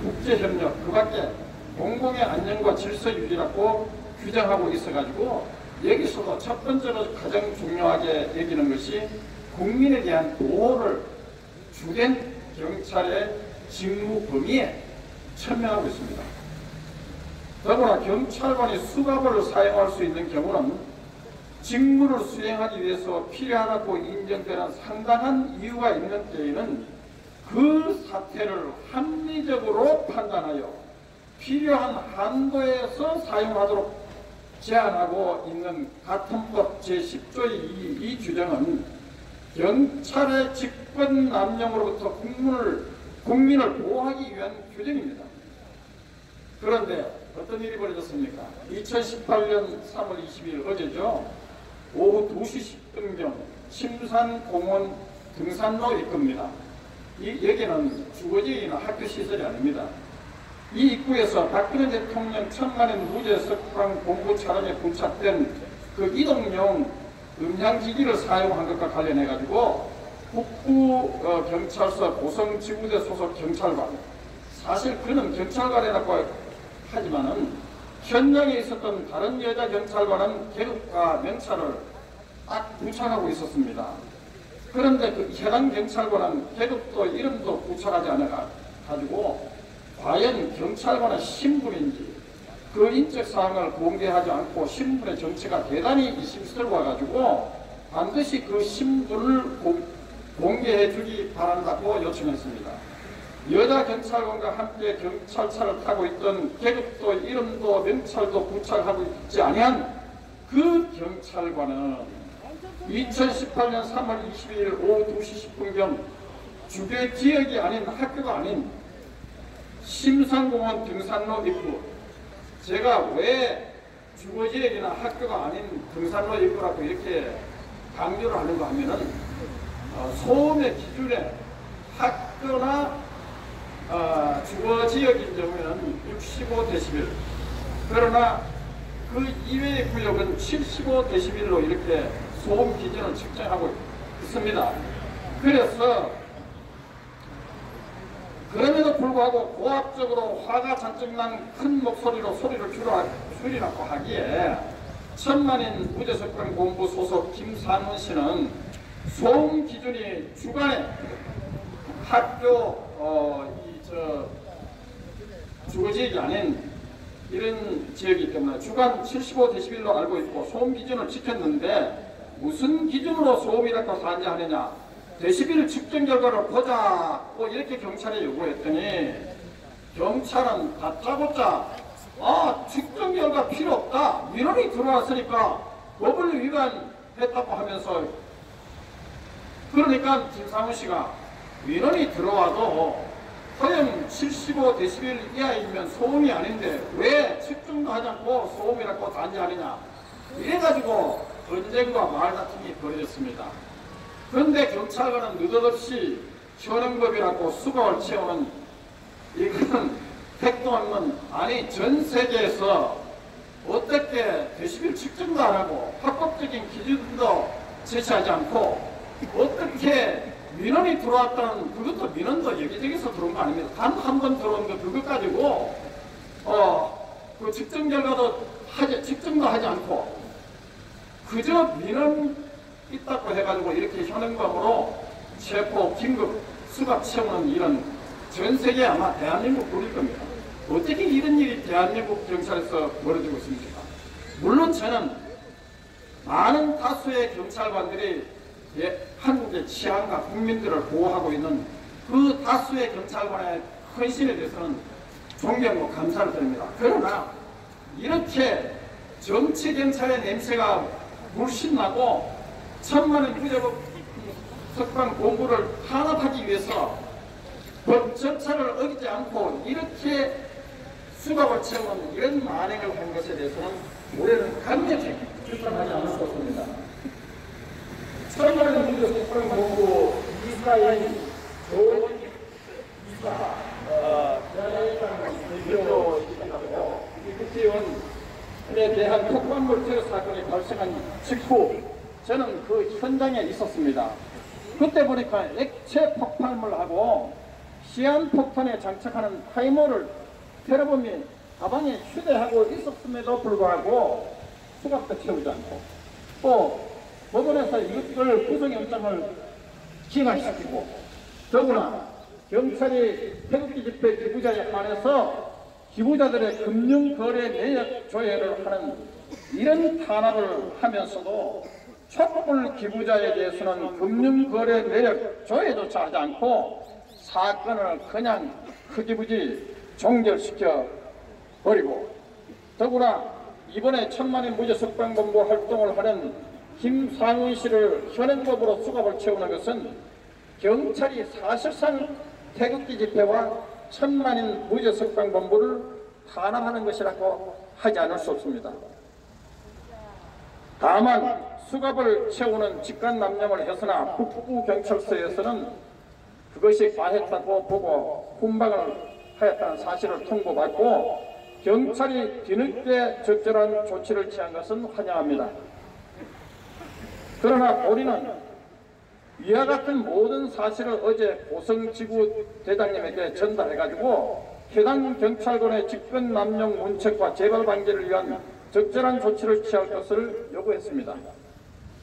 국제협력, 그 밖에 공공의 안녕과 질서 유지라고 규정하고 있어가지고 여기서도 첫 번째로 가장 중요하게 여기는 것이 국민에 대한 보호를 주된 경찰의 직무 범위에 천명하고 있습니다. 더구나 경찰관이 수갑을 사용할 수 있는 경우는 직무를 수행하기 위해서 필요하다고 인정되는 상당한 이유가 있는 때에는 그 사태를 합리적으로 판단하여 필요한 한도에서 사용하도록 제한하고 있는 같은 법 제10조의 이 규정은 경찰의 직권 남용으로부터 국민을 보호하기 위한 규정입니다. 그런데 어떤 일이 벌어졌습니까? 2018년 3월 20일 어제죠. 오후 2시 10분경 침산공원 등산로 입구입니다. 여기는 주거지나 학교시설이 아닙니다. 이 입구에서 박근혜 대통령 1000만원 무죄 석방 공부 차량에 부착된 그 이동용 음향기기를 사용한 것과 관련해 가지고 북부경찰서 고성지구대 소속 경찰관, 사실 그는 경찰관이라고 하지만은 현장에 있었던 다른 여자 경찰관은 계급과 명찰을 딱 부착하고 있었습니다. 그런데 그 해당 경찰관은 계급도 이름도 부착하지 않아 가지고 과연 경찰관의 신분인지 그 인적사항을 공개하지 않고 신분의 정체가 대단히 의심스러워 가지고 반드시 그 신분을 공개해 주기 바란다고 요청했습니다. 여자 경찰관과 함께 경찰차를 타고 있던 계급도 이름도 명찰도 부착하고 있지 아니한 그 경찰관은 2018년 3월 22일 오후 2시 10분경 주변 지역이 아닌 학교가 아닌 심산공원 등산로 입구, 제가 왜 주거지역이나 학교가 아닌 등산로 입구라고 이렇게 강조를 하는가 하면은 소음의 기준에 학교나 주거지역인 경우에는 65dB, 그러나 그 이외의 구역은 75dB로 이렇게 소음 기준을 측정하고 있습니다. 그래서 그럼에도 불구하고 고압적으로 화가 잔뜩 난 큰 목소리로 소리를 줄이라고 하기에 천만인 무죄석방 본부 소속 김상훈 씨는 소음 기준이 주간에 학교 주거지역이 아닌 이런 지역이기 때문에 주간 75dB로 알고 있고 소음 기준을 지켰는데 무슨 기준으로 소음이라고 산지하느냐, 데시벨 측정 결과를 보자고 이렇게 경찰에 요구했더니 경찰은 다짜고짜 측정 결과 필요 없다, 민원이 들어왔으니까 법을 위반했다고 하면서, 그러니까 김상훈 씨가 민원이 들어와도 허용 75dB 이하이면 소음이 아닌데 왜 측정도 하지 않고 소음이라고 단지하느냐, 이래가지고 언쟁과 말다툼이 벌어졌습니다. 그런데 경찰관은 느닷없이 현행법이라고 수갑을 채우는, 이거는 택도 없는, 아니 전 세계에서 어떻게 데시벨 측정도 안 하고 합법적인 기준도 제시하지 않고 어떻게 민원이 들어왔다는, 그것도 민원도 여기저기서 들어온 거 아닙니다. 단 한 번 들어온 거 그것 가지고 그 측정 결과도 측정도 하지 않고 그저 민원 있다고 해가지고 이렇게 현행범으로 체포 긴급 수갑 채우는 일은 전 세계 아마 대한민국 뿐일 겁니다. 어떻게 이런 일이 대한민국 경찰에서 벌어지고 있습니까? 물론 저는 많은 다수의 경찰관들이 한국의 치안과 국민들을 보호하고 있는 그 다수의 경찰관의 헌신에 대해서는 존경과 감사를 드립니다. 그러나 이렇게 정치경찰의 냄새가 물씬 나고 1000만원 무죄 석방 공부를 탄압하기 위해서 법 절차를 어기지 않고 이렇게 수갑을 채우는 이런 만행을 한 것에 대해서는 올해는 강력히 규탄하지 않을 수 없습니다. 1000만원 무죄 석방 공부 이사의 좋은 이사 대표 국회의원에 대한 폭발물 테러 사건이 발생한 직후 저는 그 현장에 있었습니다. 그때 보니까 액체 폭발물하고 시한폭탄에 장착하는 타이머를 테러범이 가방에 휴대하고 있었음에도 불구하고 수갑도 채우지 않고 또 법원에서 이것을 구속영장을 기각시키고 더구나 경찰이 태극기 집회 기부자에 관해서 기부자들의 금융거래 내역 조회를 하는 이런 탄압을 하면서도 촛불 기부자에 대해서는 금융거래 내역 조회조차 하지 않고 사건을 그냥 흐지부지 종결시켜 버리고, 더구나 이번에 천만인 무죄 석방본부 활동을 하는 김상훈 씨를 현행법으로 수갑을 채우는 것은 경찰이 사실상 태극기 집회와 천만인 무죄 석방본부를 탄압하는 것이라고 하지 않을 수 없습니다. 다만 수갑을 채우는 직권남용을 해서나 북부경찰서에서는 그것이 과했다고 보고 훈방을 하였다는 사실을 통보받고 경찰이 뒤늦게 적절한 조치를 취한 것은 환영합니다. 그러나 우리는 이와 같은 모든 사실을 어제 고성지구 대장님에게 전달해가지고 해당 경찰관의 직권남용 문책과 재발 방지를 위한 적절한 조치를 취할 것을 요구했습니다.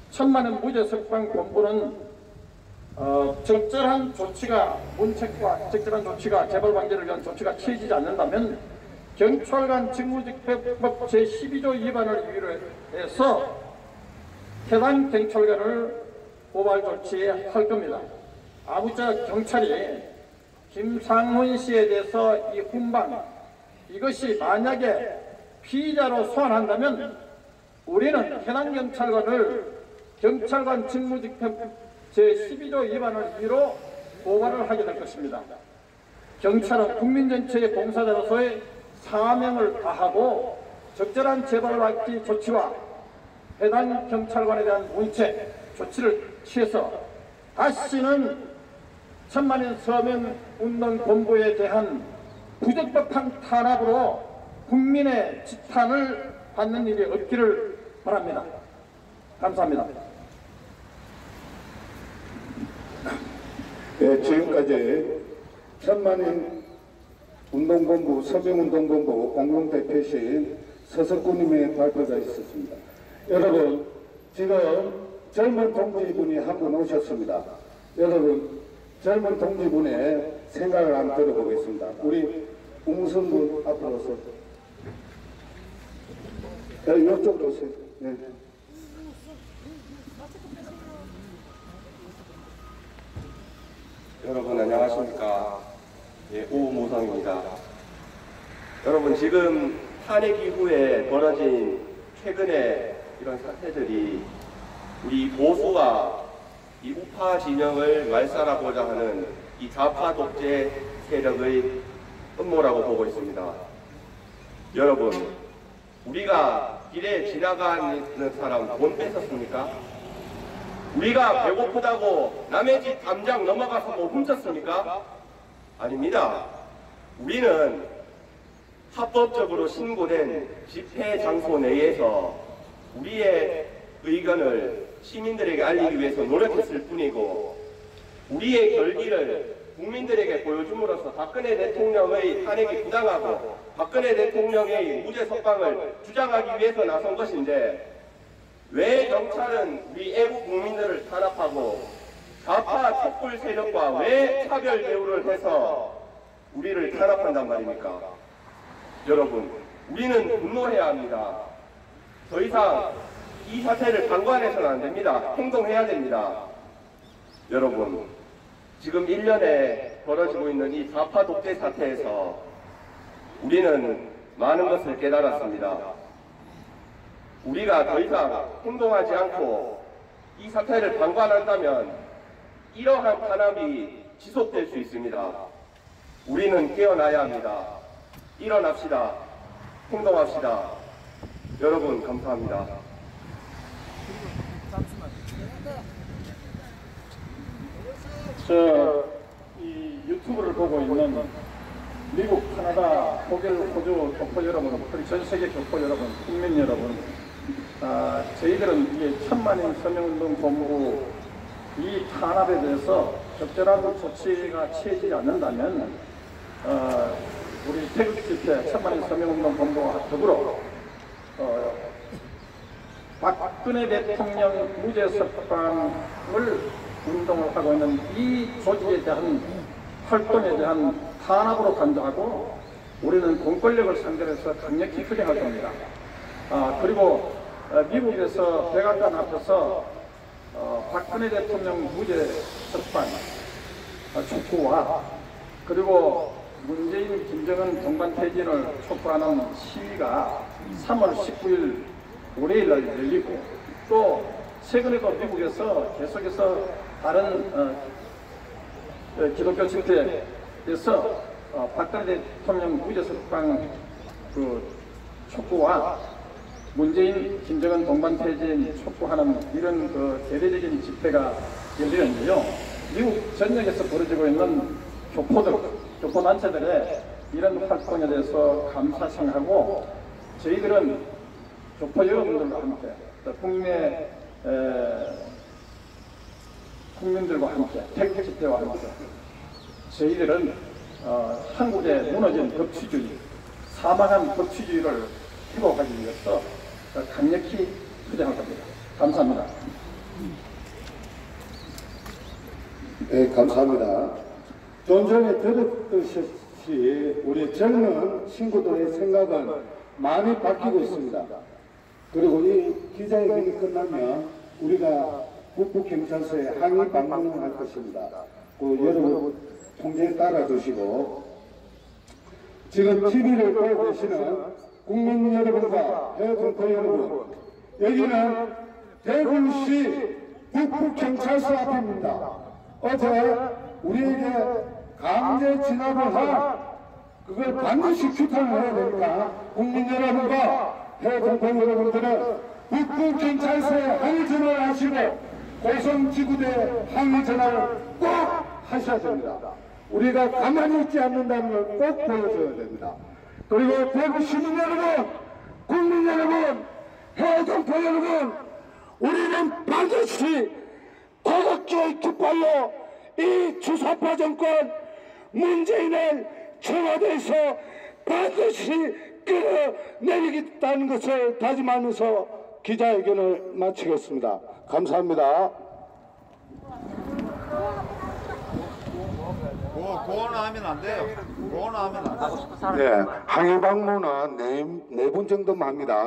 천만인 무죄 석방본부는 적절한 조치가 문책과 적절한 조치가 재발 방지를 위한 조치가 취해지지 않는다면 경찰관 직무집행법 제12조 위반을 이유로 해서 해당 경찰관을 고발 조치할 겁니다. 아무쪼록 경찰이 김상훈 씨에 대해서 이 훈방, 이것이 만약에 피의자로 소환한다면 우리는 해당 경찰관을 경찰관 직무집행법 제12조 위반을 이유로 고발을 하게 될 것입니다. 경찰은 국민 전체의 봉사자로서의 사명을 다하고 적절한 재발방지 조치와 해당 경찰관에 대한 문책 조치를 취해서 다시는 천만인 서명운동본부에 대한 부적법한 탄압으로 국민의 지탄을 받는 일이 없기를 바랍니다. 감사합니다. 네, 지금까지 천만인 운동본부, 서명운동본부 공동대표실 서석구님의 발표가 있었습니다. 여러분, 지금 젊은 동지분이 한 분 오셨습니다. 여러분, 젊은 동지분의 생각을 한번 들어보겠습니다. 우리 우무선분 앞으로 오세요. 이쪽으로 오세요. 네. 여러분 안녕하십니까. 예, 오무성입니다. 여러분, 지금 탄핵 이후에 벌어진 최근의 이런 사태들이 우리 보수와 이 우파 진영을 말살하고자 하는 이 좌파 독재 세력의 음모라고 보고 있습니다. 여러분, 우리가 길에 지나가는 사람 돈 뺏었습니까? 우리가 배고프다고 남의 집 담장 넘어가서 뭐 훔쳤습니까? 아닙니다. 우리는 합법적으로 신고된 집회 장소 내에서 우리의 의견을 시민들에게 알리기 위해서 노력했을 뿐이고, 우리의 결기를 국민들에게 보여줌으로써 박근혜 대통령의 탄핵이 부당하고 박근혜 대통령의 무죄 석방을 주장하기 위해서 나선 것인데, 왜 경찰은 우리 애국 국민들을 탄압하고 좌파 촛불 세력과 왜 차별 대우를 해서 우리를 탄압한단 말입니까? 여러분, 우리는 분노해야 합니다. 더 이상 이 사태를 방관해서는 안 됩니다. 행동해야 됩니다. 여러분, 지금 1년에 벌어지고 있는 이 좌파 독재 사태에서 우리는 많은 것을 깨달았습니다. 우리가 더 이상 행동하지 않고 이 사태를 방관한다면 이러한 탄압이 지속될 수 있습니다. 우리는 깨어나야 합니다. 일어납시다. 행동합시다. 여러분, 감사합니다. 이 유튜브를 보고 있는 미국, 카나다, 독일, 호주 교포 여러분, 그리고 전 세계 교포 여러분, 국민 여러분, 저희들은 이게 천만인 서명운동본부 이 탄압에 대해서 적절한 조치가 취해지지 않는다면 우리 태극집회 천만인 서명운동본부와 더불어 박근혜 대통령 무죄 석방을 운동을 하고 있는 이 조직에 대한 활동에 대한 탄압으로 간주하고 우리는 공권력을 상대로 해서 강력히 투쟁할 겁니다. 그리고 미국에서 백악관 앞에서 박근혜 대통령 무죄 석방 촉구와 그리고 문재인, 김정은 동반 퇴진을 촉구하는 시위가 3월 19일 월요일 날 열리고 또 최근에도 미국에서 계속해서 다른 기독교 집회에서 박근혜 대통령 무죄 석방 촉구와 문재인, 김정은 동반 퇴진 촉구하는 이런 대대적인 집회가 열리는데요. 미국 전역에서 벌어지고 있는 교포단체들의 이런 활동에 대해서 감사청하고 저희들은 교포 여러분들과 함께 국민들과 함께 태극 집회와 함께 저희들은 한국의 무너진 법치주의, 사망한 법치주의를 회복하기 위해서 강력히 투쟁할 겁니다. 감사합니다. 네, 감사합니다. 좀 전에 들었듯이 우리 젊은 친구들의 생각은 많이 바뀌고 있습니다. 그리고 이 기자회견이 끝나면 우리가 북부경찰서에 항의 방문을 할 것입니다. 여러분 통제에 따라 두시고 지금 TV를 보고 계시는 국민 여러분과 해외동포 여러분, 여기는 대구시 북부경찰서 앞입니다. 어제 우리에게 강제 진압을 한 그걸 반드시 규탄을 해야 되니까 국민 여러분과 해외동포 여러분들은 북부경찰서에 항의 전화를 하시고 고성지구대 항의 전화를 꼭 하셔야 됩니다. 우리가 가만히 있지 않는다는 걸 꼭 보여줘야 됩니다. 그리고 대구 시민 여러분, 국민 여러분, 해외동포 여러분, 우리는 반드시 고속교육 깃발로 이 주사파 정권 문재인을 청와대에서 반드시 끌어내리겠다는 것을 다짐하면서 기자회견을 마치겠습니다. 감사합니다. 그거는 하면 안 돼요. 그거는 하면 안 돼요. 네, 항의 방문은 네 분 정도만 합니다.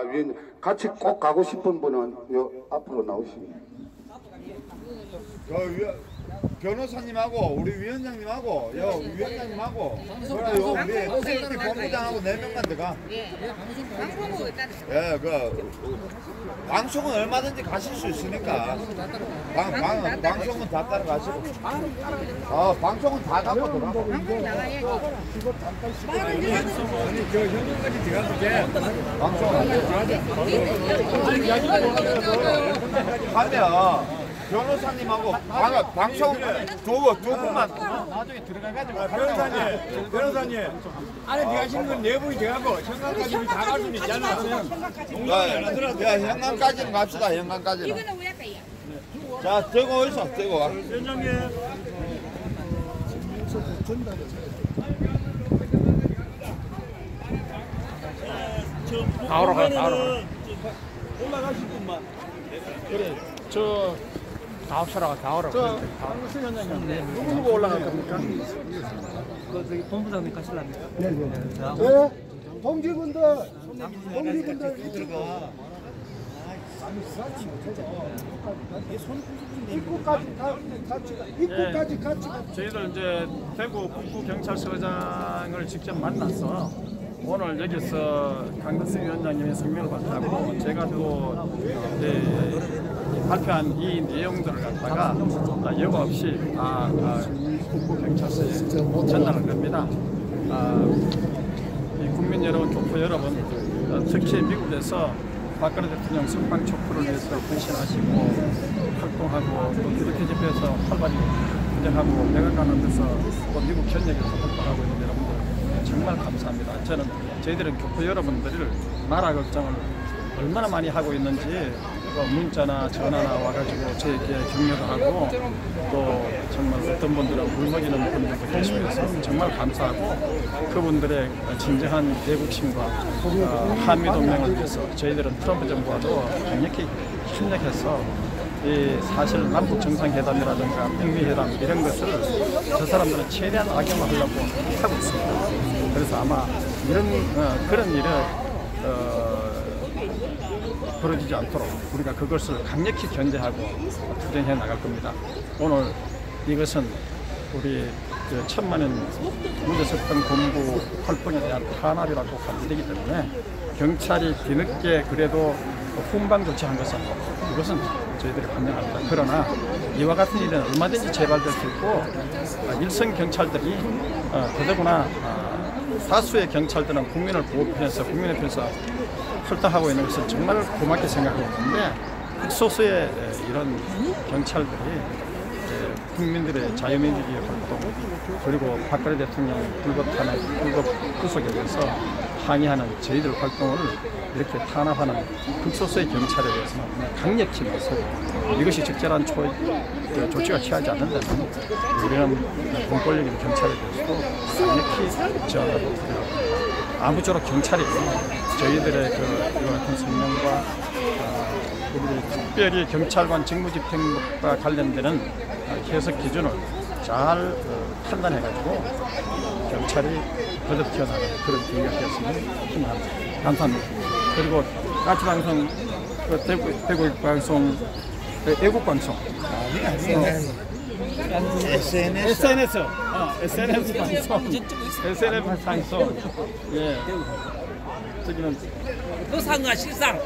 같이 꼭 가고 싶은 분은 요 앞으로 나오시면. 변호사님하고 우리 위원장님하고 위원장님하고 그리고 우리 세이프티 본부장하고 4명만 들어가. 예, 방송은 얼마든지 가실 수 있으니까 방송은 다 따라가시고 방송은 다 갖고 들어가. 현장까지 들어가도 돼. 가면 변호사님하고 방송 두 분만 나중에 들어가가지고 변호사님 안에 들어가시는 건 4분이 들어가고 현관까지 우리 다 갈 수는 있잖아. 현관까지는 갑시다. 현관까지는. 자, 들고 있어. 들고 와. 위원장님. 다 오러 가, 다 오러 가. 올라가실 분만. 그래, 다 오셔라, 다 오러 가. 누구 올라갈 겁니까? 저기 본부장님 가실랍니까? 네, 동지분들 들어가. 입구까지 같이. 저희들 이제 대구 북부경찰서장을 직접 만나서 오늘 여기서 강덕수 위원장님의 성명을 받고 제가 또 발표한 이 내용들을 갖다가 여과 없이 북부경찰서에 전달할 겁니다. 국민 여러분, 교포 여러분, 특히 미국에서 박근혜 대통령 석방 촉구를 위해서 헌신하시고 활동하고 또 기독교 집회에서 활발히 분쟁하고 백악관 앞에서 또 미국 전역에서 활동하고 있는 여러분들 정말 감사합니다. 저희들은 교포 여러분들을 나라 걱정을 얼마나 많이 하고 있는지 문자나 전화나 와가지고 저에게 격려도 하고 또 정말 어떤 분들은 울먹이는 분들도 계시면서 정말 감사하고 그분들의 진정한 대국심과 한미동맹을 위해서 저희들은 트럼프 정부와도 강력히 협력해서 이 사실 남북 정상회담이라든가 북미회담 이런 것을 저 사람들은 최대한 악용을 하려고 하고 있습니다. 그래서 아마 이런 그런 일을 벌어지지 않도록 우리가 그것을 강력히 견제하고 투쟁해 나갈 겁니다. 오늘 이것은 우리 천만인 무죄석방 본부 활동에 대한 탄압이라고 하면 되기 때문에 경찰이 뒤늦게 그래도 훈방 조치한 것은 이것은 저희들이 환영합니다. 그러나 이와 같은 일은 얼마든지 재발될 수 있고 일선 경찰들이 더더구나 다수의 경찰들은 국민을 보호편에서 국민의 편에서 활동하고 있는 것을 정말 고맙게 생각하고 있는데 극소수의 이런 경찰들이 국민들의 자유민주주의 활동 그리고 박근혜 대통령 불법 탄압, 불법 구속에 대해서 항의하는 저희들 활동을 이렇게 탄압하는 극소수의 경찰에 대해서는 강력히 나서고 이것이 적절한 조치가 취하지 않는다면 우리는 공권력 있는 경찰에 대해서도 강력히 저항하고 아무쪼록 경찰이 저희들의 이와 같은 성명과 우리 특별히 경찰관 직무집행과 관련되는 해석 기준을 잘 판단해가지고 경찰이 거듭 튀어나가는 그런 계기가 되었으면 희망합니다. 감사합니다. 그리고 까치방송, 대구방송, 애국방송, SNS 방송, 예, 저기는 토상과 실상,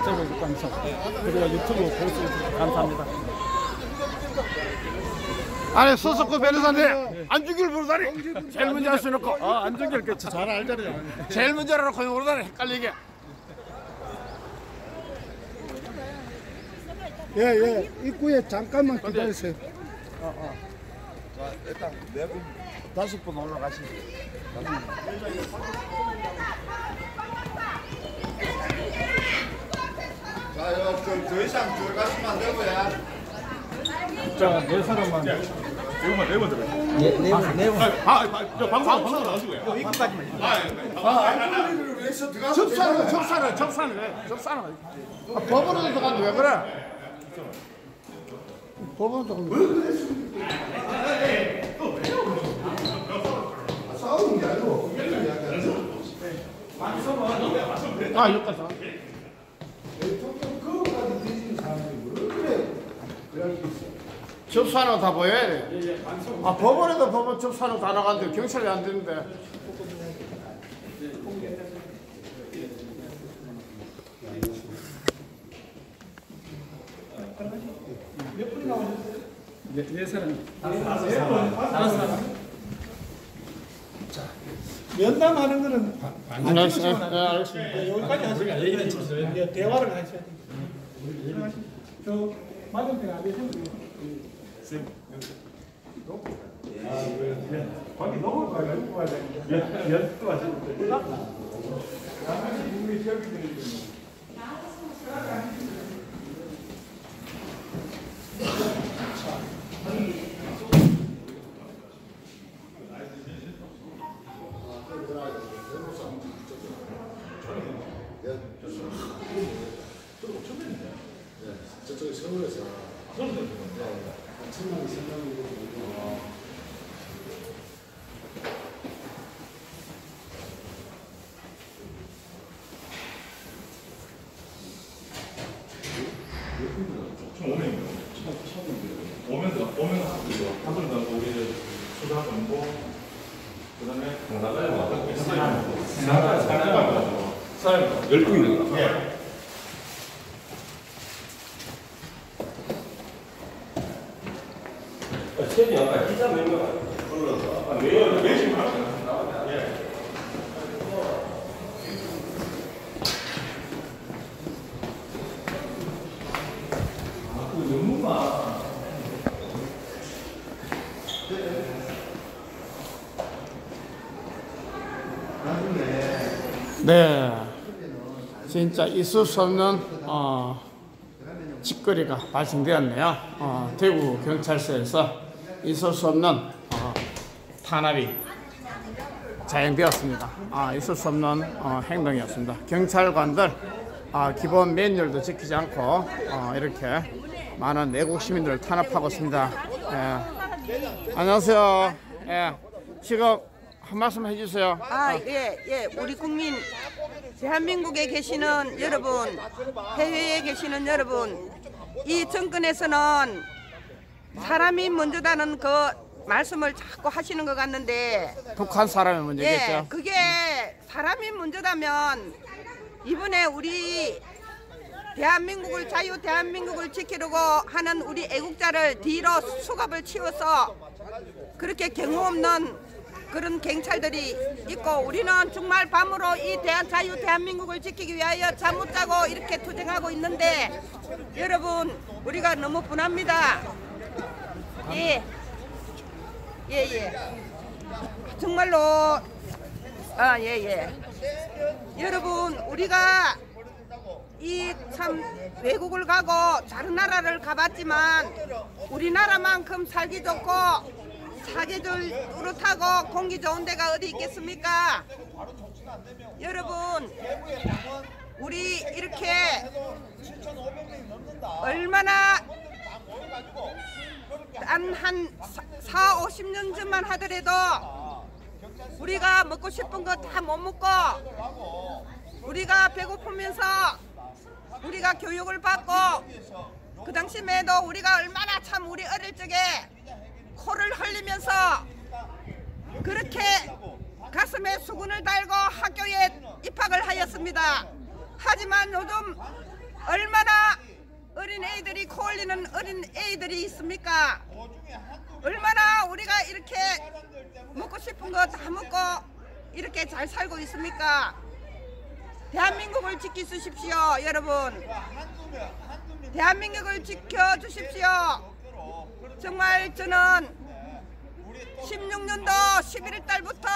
대구방송, 그리고 유튜브 보시면 감사합니다. 아니 서석구 변호사님 안중길 모르다니 제일 먼저 할 수 놓고 안중길 잘 알잖아요. 제일 먼저 알아놓고 모르다니 헷갈리게. 예, 입구에 잠깐만 기다리세요. 자, 일단 4분, 5분 올라가시죠. 자, 이거 더 이상 들어가시면 안 되고요. 자, 네 사람만. 네 번 들어요. 네 번. 방송 나오시고요. 이거까지만. 접사는. 법으로 들어가는데 왜 그래? 법으로 들어가는데. 싸우는 게 아니고 여기까지. 접수하는 거 다 보여야 돼. 법원에도 법원 접수하는 거 다 나가는데 경찰이 안 되는데. 네 사람. 자, 면담하는 거는 알겠습니다. 여기까지 하시면 얘기는 좀 대화를 하셔야 돼요. 저 맞은편 안 되시면 거기 너무 가지고 연습도 하시고 저쪽에 서울에서 천만이 생각하고 오면 한번 가고 우리 수사 건보 그다음에 나가야 뭐 사람 12명. 예. 최근에 아까 기자 몇 명 불러서 매일 나왔다. 예. 그 연무가 네, 진짜 있을 수 없는 짓거리가 발생되었네요. 대구 경찰서에서 있을 수 없는 탄압이 자행되었습니다. 있을 수 없는 행동이었습니다. 경찰관들 기본 매뉴얼도 지키지 않고 이렇게 많은 내국 시민들을 탄압하고 있습니다. 안녕하세요. 지금 한 말씀 해주세요. 예. 우리 국민 대한민국에 계시는 여러분, 해외에 계시는 여러분, 이 정권에서는 사람이 먼저다는 그 말씀을 자꾸 하시는 것 같는데 북한 사람이 문제겠죠. 예, 그게 사람이 먼저다면 이번에 우리 대한민국을 대한민국을 지키려고 하는 우리 애국자를 뒤로 수갑을 치워서 그렇게 경우 없는 그런 경찰들이 있고 우리는 정말 밤으로 이 대한민국을 지키기 위하여 잠 못 자고 이렇게 투쟁하고 있는데 여러분 우리가 너무 분합니다. 예. 정말로 여러분 우리가 이 참 외국을 가고 다른 나라를 가봤지만 우리나라만큼 살기 좋고 사계절 뚜렷하고 공기 좋은 데가 어디 있겠습니까? 여러분 우리 이렇게 얼마나 한 4, 50년 전만 하더라도 우리가 먹고 싶은 거 다 못 먹고 우리가 배고프면서 우리가 교육을 받고 그 당시에도 우리가 얼마나 참 우리 어릴 적에 코를 흘리면서 그렇게 가슴에 수건을 달고 학교에 입학을 하였습니다. 하지만 요즘 얼마나 어린 애들이 코 흘리는 어린 애들이 있습니까? 얼마나 우리가 이렇게 먹고 싶은 거 다 먹고 이렇게 잘 살고 있습니까? 대한민국을 지켜주십시오, 여러분. 대한민국을 지켜주십시오. 정말 저는 16년도 11월 달부터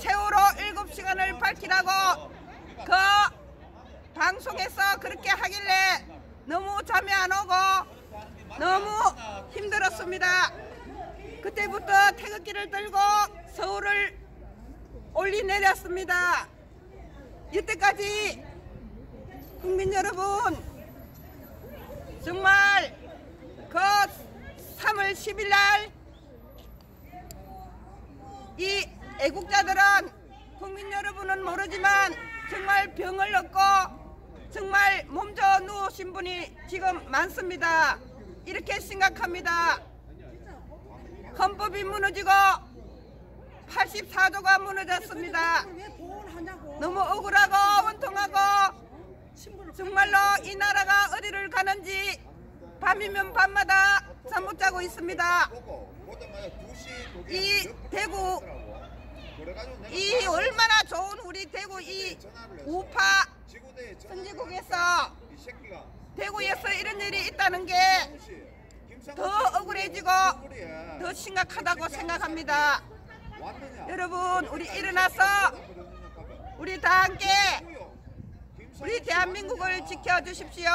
세월호 7시간을 밝히라고 그 방송에서 그렇게 하길래 너무 잠이 안 오고 너무 힘들었습니다. 그때부터 태극기를 들고 서울을 올리 내렸습니다. 이때까지 국민 여러분 정말 그 3월 10일 날 이 애국자들은 국민 여러분은 모르지만 정말 병을 얻고 정말 몸져 누우신 분이 지금 많습니다. 이렇게 생각합니다. 헌법이 무너지고 84조가 무너졌습니다. 너무 억울하고 원통하고 정말로 이 나라가 어디를 가는지 밤이면 밤마다 잠 못 자고 있습니다. 이 대구 이 얼마나 좋은 우리 대구 이 우파 선진국에서 대구에서 이런 일이 있다는 게 더 억울해지고 더 심각하다고 생각합니다. 여러분 우리 일어나서 우리 다 함께 우리 대한민국을 지켜주십시오.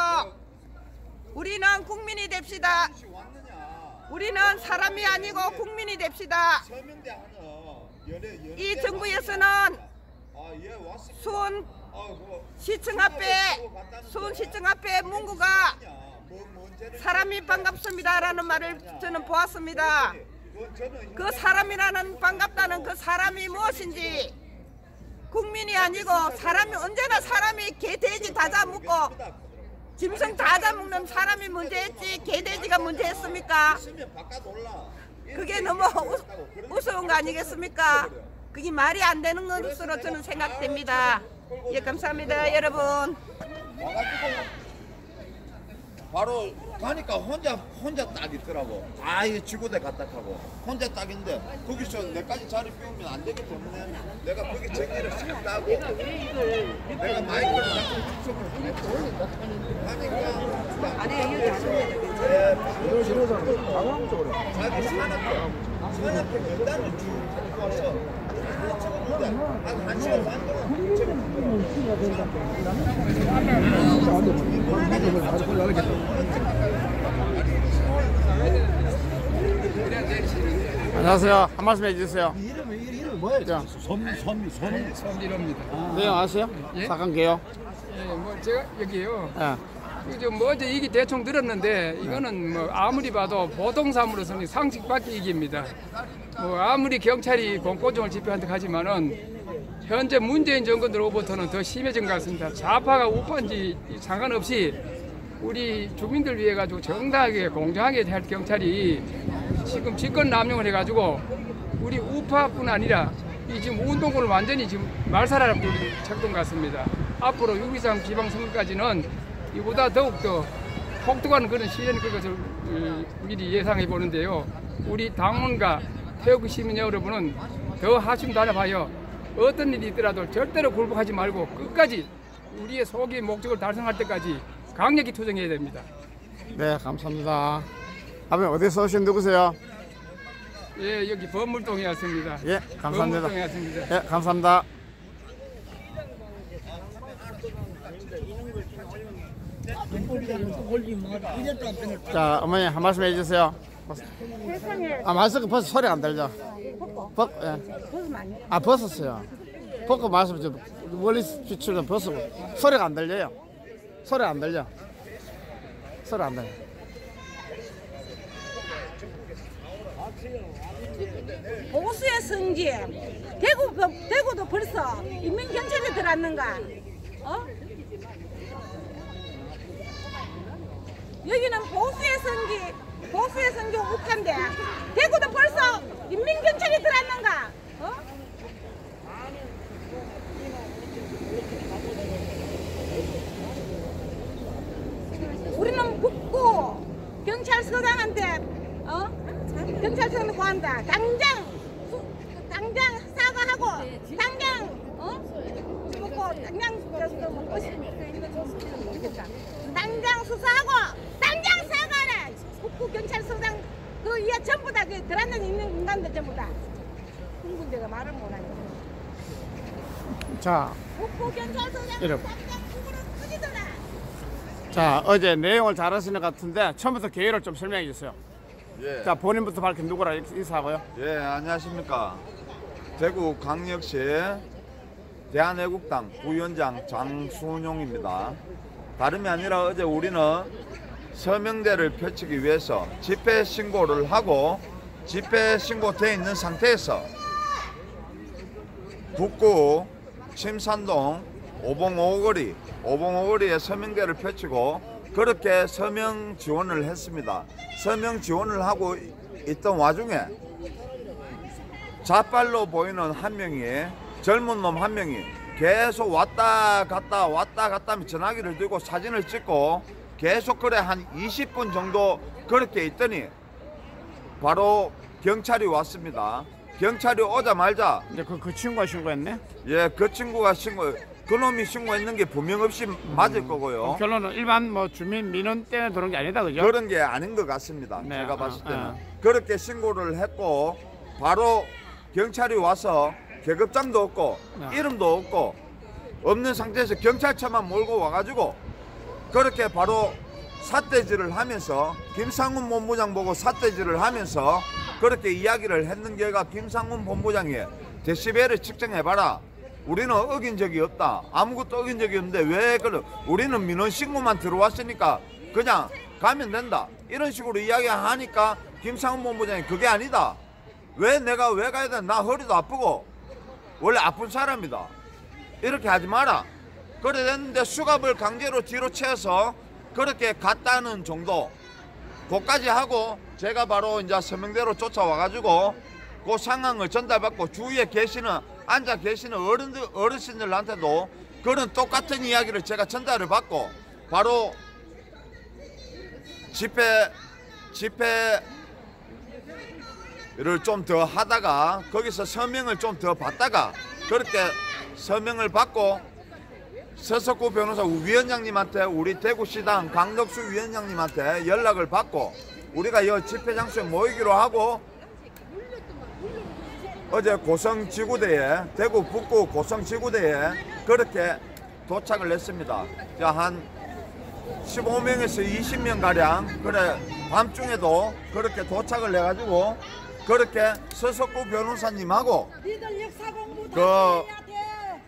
우리는 국민이 됩시다. 우리는 사람이 아니고 국민이 됩시다. 이 정부에서는 수원 시청 앞에 문구가 사람이 반갑습니다라는 말을 저는 보았습니다. 그 사람이라는 반갑다는 그 사람이 무엇인지 국민이 아니고 사람이 언제나 사람이 개 돼지 다 잡먹고 짐승 다 잡먹는 사람이 문제였지 개 돼지가 문제였습니까? 그게 너무 우스운 거 아니겠습니까? 그게 말이 안 되는 것으로 저는 생각됩니다. 예, 감사합니다, 여러분. 바로 가니까 혼자 딱 있더라고. 아, 이 지구대 갔다 하고 혼자 딱인데 거기서 내까지 자리 비우면 안 되기 때문에 내가 거기 정리를 싹 따고 내가 마이크를 잡고 축소를 하니까 자기 산악회 명단을 쭉 갖고 와서 한 시간 반 안녕하세요. 한 말씀 해주세요. 이름이 뭐예요? 손이랍니다. 네, 아세요? 예? 사관계요? 예, 뭐 제가 여기요. 예. 먼저 얘기 대충 들었는데 이거는 뭐 아무리 봐도 보통사무로서는 상식 밖의 얘기입니다. 뭐 아무리 경찰이 공권력을 집행한다 하지만은 현재 문재인 정권 들어오고부터는 더 심해진 것 같습니다. 좌파가 우파인지 상관없이 우리 주민들 위해 가지고 정당하게 공정하게 할 경찰이 지금 직권 남용을 해가지고 우리 우파뿐 아니라 이 지금 운동권을 완전히 지금 말살하는 작동 같습니다. 앞으로 6.23 지방선거까지는 이보다 더욱더 혹독한 그런 시련이 될 것을 미리 예상해 보는데요. 우리 당원과 태국 시민 여러분은 더 하심 단합하여 어떤 일이 있더라도 절대로 굴복하지 말고 끝까지 우리의 소기의 목적을 달성할 때까지 강력히 투쟁해야 됩니다. 네, 감사합니다. 아버님 어디서 오신 누구세요? 예, 여기 범물동에 왔습니다. 예, 감사합니다. 범물동에 왔습니다. 예, 감사합니다. 자, 어머니 한 말씀 해주세요. 아, 마스크 벗어 소리 안 들려. 아, 벗었어요. 벗고 말씀 좀 멀리 비추면 벗고 소리가 안 들려요. 소리 안 들려. 소리 안 들려. 보수의 성지 대구도 벌써 인민경찰에 들어왔는가? 어? 여기는 보수의 성지 욱한데 대구도 벌써 인민경찰에 들어왔는가? 어? 우리는 북구 경찰서장한테 경찰서는 구한다. 당장 사과하고 당장 당장 수사하고 당장 사과하라. 북구 경찰서장 그 이하 전부 다 그 들어있는 인간들 전부 다 흥분대가 말을 못하네. 자, 북구 경찰서장 여러분. 당장 북으로 크지더라. 자, 어제 내용을 잘 하시는 것 같은데 처음부터 개요를 좀 설명해 주세요. 예. 자, 본인부터 밝힌 누구라 인사하고요. 예, 안녕하십니까. 대구 강력시 대한애국당 부위원장 장순용입니다. 다름이 아니라 어제 우리는 서명대를 펼치기 위해서 집회 신고를 하고 집회 신고되어 있는 상태에서 북구 침산동 오봉오거리에 서명대를 펼치고 그렇게 서명 지원을 했습니다. 서명 지원을 하고 있던 와중에 좌빨로 보이는 한 명이 젊은 놈 한 명이 계속 왔다 갔다 하며 전화기를 들고 사진을 찍고 계속 그래 한 20분 정도 그렇게 있더니 바로 경찰이 왔습니다. 경찰이 오자마자 이제 그 친구가 신고했네? 예, 그 친구가 그놈이 신고했는 게 분명 없이 맞을 거고요. 결론은 일반 주민 민원 때문에 그런 게 아니다, 그죠? 그런 게 아닌 것 같습니다. 네, 제가 봤을 때는 그렇게 신고를 했고 바로 경찰이 와서 계급장도 없고 이름도 없고 없는 상태에서 경찰차만 몰고 와가지고 그렇게 바로 삿대질을 하면서 김상훈 본부장 보고 삿대질을 하면서 그렇게 이야기를 했는 게가 김상훈 본부장이 데시벨을 측정해봐라. 우리는 어긴 적이 없다. 아무것도 어긴 적이 없는데 왜 그래? 우리는 민원 신고만 들어왔으니까 그냥 가면 된다. 이런 식으로 이야기하니까 김상훈 본부장이 그게 아니다. 왜 가야 돼? 나 허리도 아프고 원래 아픈 사람이다. 이렇게 하지 마라. 그래 됐는데 수갑을 강제로 뒤로 채워서 그렇게 갔다는 정도. 그까지 하고 제가 바로 이제 서명대로 쫓아와가지고 그 상황을 전달받고 주위에 앉아 계시는 어르신들한테도 그런 똑같은 이야기를 제가 전달을 받고 바로 집회를 좀 더 하다가 거기서 서명을 좀 더 받다가 그렇게 서명을 받고 서석구 변호사 위원장님한테 우리 대구시당 강덕수 위원장님한테 연락을 받고 우리가 이 집회 장소에 모이기로 하고 어제 고성지구대에 대구 북구 고성지구대에 그렇게 도착을 했습니다. 한 15명에서 20명 가량 그래 밤중에도 그렇게 도착을 해가지고 그렇게 서석구 변호사님하고 그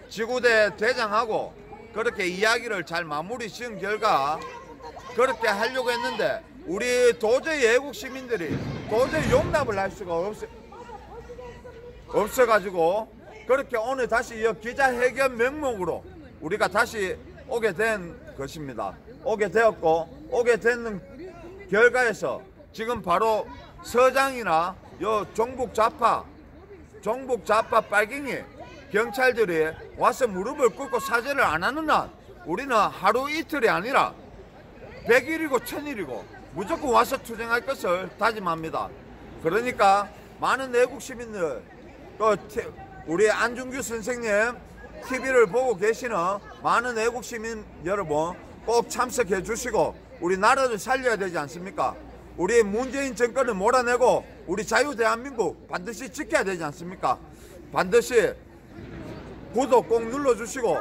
지구대 대장하고 그렇게 이야기를 잘 마무리 지은 결과 그렇게 하려고 했는데 우리 도저히 애국 시민들이 도저히 용납을 할 수가 없어가지고 그렇게 오늘 다시 이 기자회견 명목으로 우리가 다시 오게 된 것입니다. 오게 되었고 오게 되는 결과에서 지금 바로 서장이나 요 종북 좌파 빨갱이 경찰들이 와서 무릎을 꿇고 사죄를 안 하는 한 우리는 하루 이틀이 아니라 100일이고 1000일이고 무조건 와서 투쟁할 것을 다짐합니다. 그러니까 많은 애국 시민들 또 우리 안중규 선생님 TV를 보고 계시는 많은 애국 시민 여러분 꼭 참석해 주시고 우리 나라를 살려야 되지 않습니까? 우리 문재인 정권을 몰아내고 우리 자유 대한민국 반드시 지켜야 되지 않습니까? 반드시 구독 꼭 눌러주시고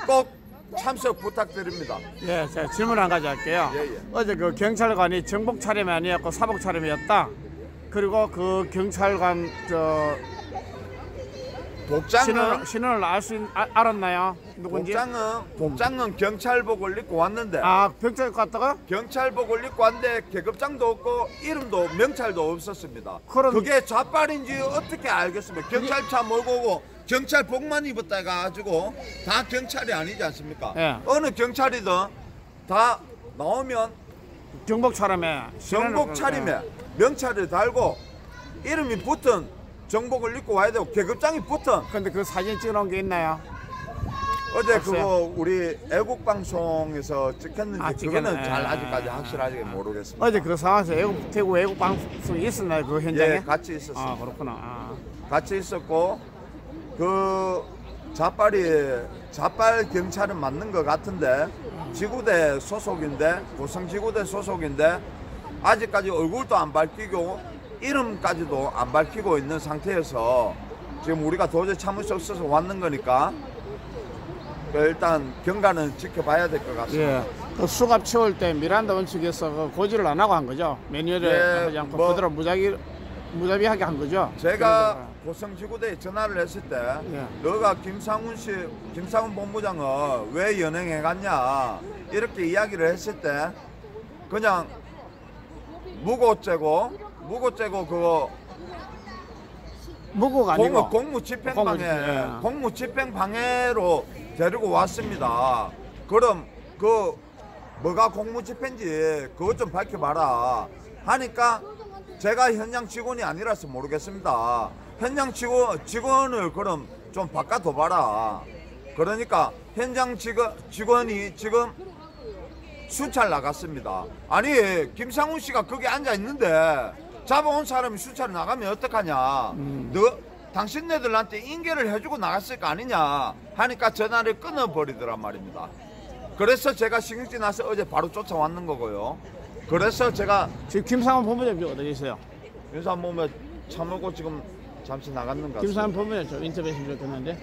꼭 참석 부탁드립니다. 예, 제가 질문 한 가지 할게요. 어제 그 경찰관이 정복 차림이 아니었고 사복 차림이었다. 그리고 그 경찰관 신원을 알았나요? 누군지? 복장은 경찰복을 입고 왔는데. 아, 경찰 갔다가? 경찰복을 입고 왔는데 계급장도 없고 이름도 명찰도 없었습니다. 그럼 그게 좌빨인지 어떻게 알겠습니까? 경찰차 몰고 오고 경찰복만 입었다 해가지고 다 경찰이 아니지 않습니까? 예. 어느 경찰이든 다 나오면 정복 차림에 명찰을 달고 이름이 붙은 정복을 입고 와야 되고 계급장이 붙은. 근데 그 사진 찍어놓은 게 있나요? 어제 없어요? 그거 우리 애국방송에서 찍혔는지 그거는 잘 아직까지 확실하게 모르겠습니다. 어제 그 상황에서 대구 애국방송이 있었나요? 그 현장에? 예, 같이 있었습니다. 아, 그렇구나. 같이 있었고 그 좌빨 경찰은 맞는 것 같은데 지구대 소속인데 고성지구대 소속인데 아직까지 얼굴도 안 밝히고 이름까지도 안 밝히고 있는 상태여서 지금 우리가 도저히 참을 수 없어서 왔는 거니까 일단 경과는 지켜봐야 될 것 같습니다. 예. 그 수갑 채울 때 미란다 원칙에서 그 고지를 안 하고 한 거죠? 매뉴얼에 하지 않고 그대로 무자비하게 한 거죠? 제가 고성지구대에 전화를 했을 때 너가 김상훈 본부장을 왜 연행해 갔냐 이렇게 이야기를 했을 때 그냥 무고죄고 그거 무고가 아니고 공무집행방해로 데리고 왔습니다. 그럼 그 뭐가 공무집행인지 그것 좀 밝혀봐라 하니까 제가 현장 직원이 아니라서 모르겠습니다. 현장 직원을 그럼 좀 바꿔둬봐라. 그러니까 현장 직원이 지금 순찰 나갔습니다. 아니 김상훈 씨가 거기 앉아 있는데 잡아온 사람이 순찰 나가면 어떡하냐. 당신네들한테 인계를 해주고 나갔을 거 아니냐 하니까 전화를 끊어버리더란 말입니다. 그래서 제가 신경질 나서 어제 바로 쫓아왔는 거고요. 그래서 제가 지금 김상훈 본부장이 어디 계세요? 김상훈 본부장 차 먹고 지금 잠시 나갔는 것 같습니다. 김상훈 본부장 좀 인터뷰했으면 좋겠는데.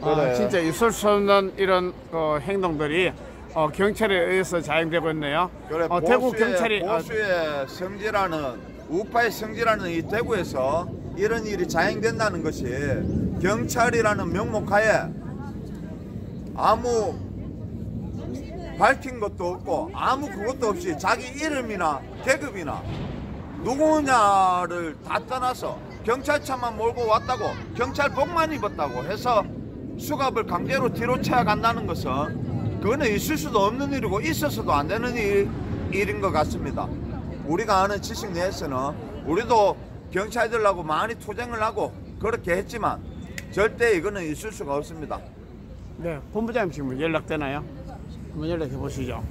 그래. 진짜 있을 수 없는 이런 행동들이 경찰에 의해서 자행되고 있네요. 그래, 대구 경찰이 보수의 성지라는 우파의 성지라는 이 대구에서 이런 일이 자행된다는 것이 경찰이라는 명목하에 아무 밝힌 것도 없고 아무 그것도 없이 자기 이름이나 계급이나 누구냐를 다 떠나서 경찰차만 몰고 왔다고 경찰복만 입었다고 해서 수갑을 강제로 뒤로 채워간다는 것은 그거는 있을 수도 없는 일이고 있어서도 안 되는 일인 것 같습니다. 우리가 아는 지식 내에서는 우리도 경찰들하고 많이 투쟁을 하고 그렇게 했지만 절대 이거는 있을 수가 없습니다. 네, 본부장님 지금 연락되나요? 한번 연락해 보시죠.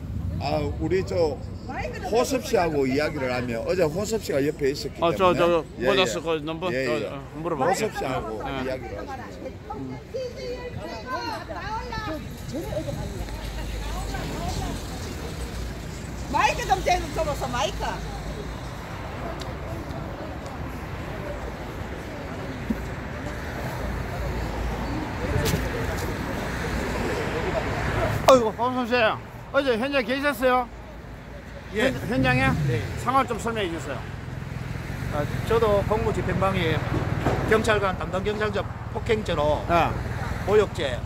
우리 저 호섭 씨하고 이야기를 하면 어제 호섭 씨가 옆에 있었기 때문에 저 보너스 그 넘버 물어봐. 호섭 씨하고 이야기를 하십니다. 마이크 좀 대줘서 마이크. 아이고, 선생님. 어제 현장에 계셨어요? 예. 현장에? 네. 상황 좀 설명해 주세요. 저도 공무집행방해 경찰관 담당 경찰자 폭행죄로 모욕죄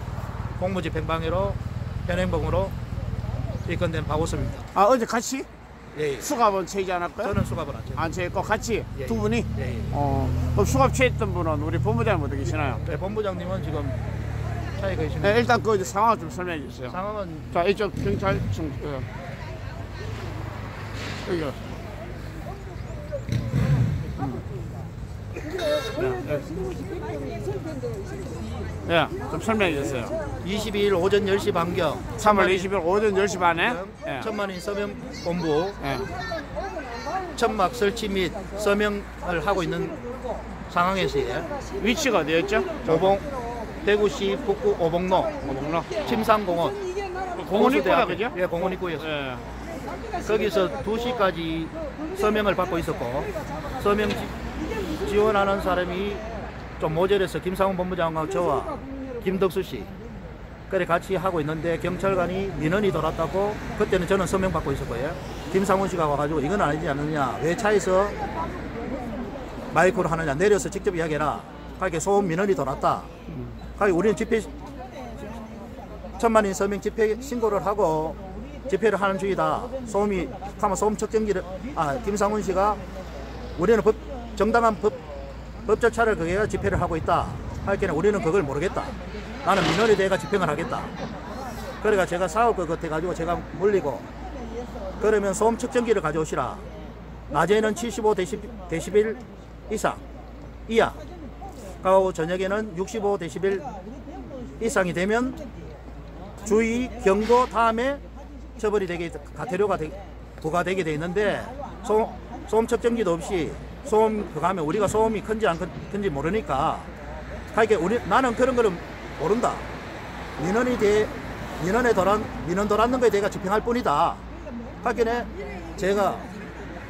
공무집행방해로 현행범으로 입건된 박우섭입니다. 어제 같이? 예. 수갑은 채지 않았고요? 저는 수갑을 안 채고 같이 예. 두 분이? 예. 그럼 수갑 채했던 분은 우리 본부장님 어디 계시나요? 네, 본부장님은 지금 차에 계시는. 네, 일단 그 상황 좀 설명해 주세요. 상황은 자 이쪽 경찰청 여기요. 예, 좀 설명해 주세요. 22일 오전 10시 반경 3월 20일 오전 10시 반에 예. 천만인 서명 본부 예. 천막 설치 및 서명을 하고 있는 상황에서요. 위치가 어디였죠? 대구시 북구 오봉로 침산공원. 공원 입구다 그죠? 예, 공원 입구였어요. 예. 거기서 2시까지 서명을 받고 있었고 서명 지원하는 사람이 좀 모자라서 김상훈 본부장과 저와 김덕수 씨 그래 같이 하고 있는데 경찰관이 민원이 돌았다고 그때는 저는 서명 받고 있었고요. 김상훈 씨가 와가지고 이건 아니지 않느냐, 왜 차에서 마이크로 하느냐, 내려서 직접 이야기해라. 그렇게 소음 민원이 돌았다. 우리는 집회 천만인 서명 집회 신고를 하고 집회를 하는 중이다. 소음이 하면 소음 측정기를 김상훈 씨가 우리는 정당한 법 절차를 그게 집회를 하고 있다. 하여튼 우리는 그걸 모르겠다. 나는 민원에 대해 집행을 하겠다. 그래가 제가 싸울 것 같아가지고 제가 물리고 그러면 소음 측정기를 가져오시라. 낮에는 75dB 이상 이하 그리고 저녁에는 65dB 이상이 되면 주의 경고 다음에 처벌이 되게 가태료가 부과되게 돼 있는데 소음 측정기도 없이 소음 그거 하면 우리가 소음이 큰지 안 큰지 모르니까 나는 그런 거를 모른다. 민원 돌았는 거에 대해 집행할 뿐이다. 하기에 제가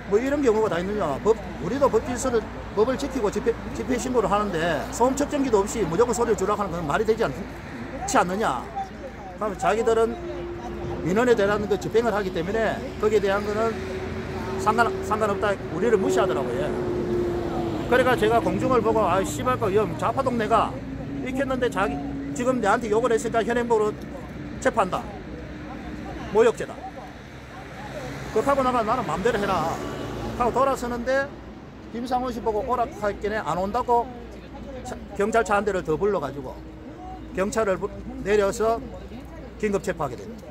뭐 이런 경우가 다 있느냐. 우리도 법 질서를 법을 지키고 집회 신고를 하는데 소음 측정기도 없이 무조건 소리를 주라고 하는 건 말이 되지 않지 않느냐. 그러면 자기들은 민원에 대한 그 집행을 하기 때문에 거기에 대한 거는 상관없다. 우리를 무시하더라고요. 그러니까 제가 공중을 보고 씨발 거 좌파 동네가 이렇게 했는데 지금 내한테 욕을 했으니까 현행범으로 체포한다. 모욕죄다. 그렇게 하고 나가 나는 마음대로 해라 하고 돌아서는데 김상훈 씨 보고 오락할게네 안 온다고 경찰차 한 대를 더 불러가지고 경찰을 내려서 긴급 체포하게 됩니다.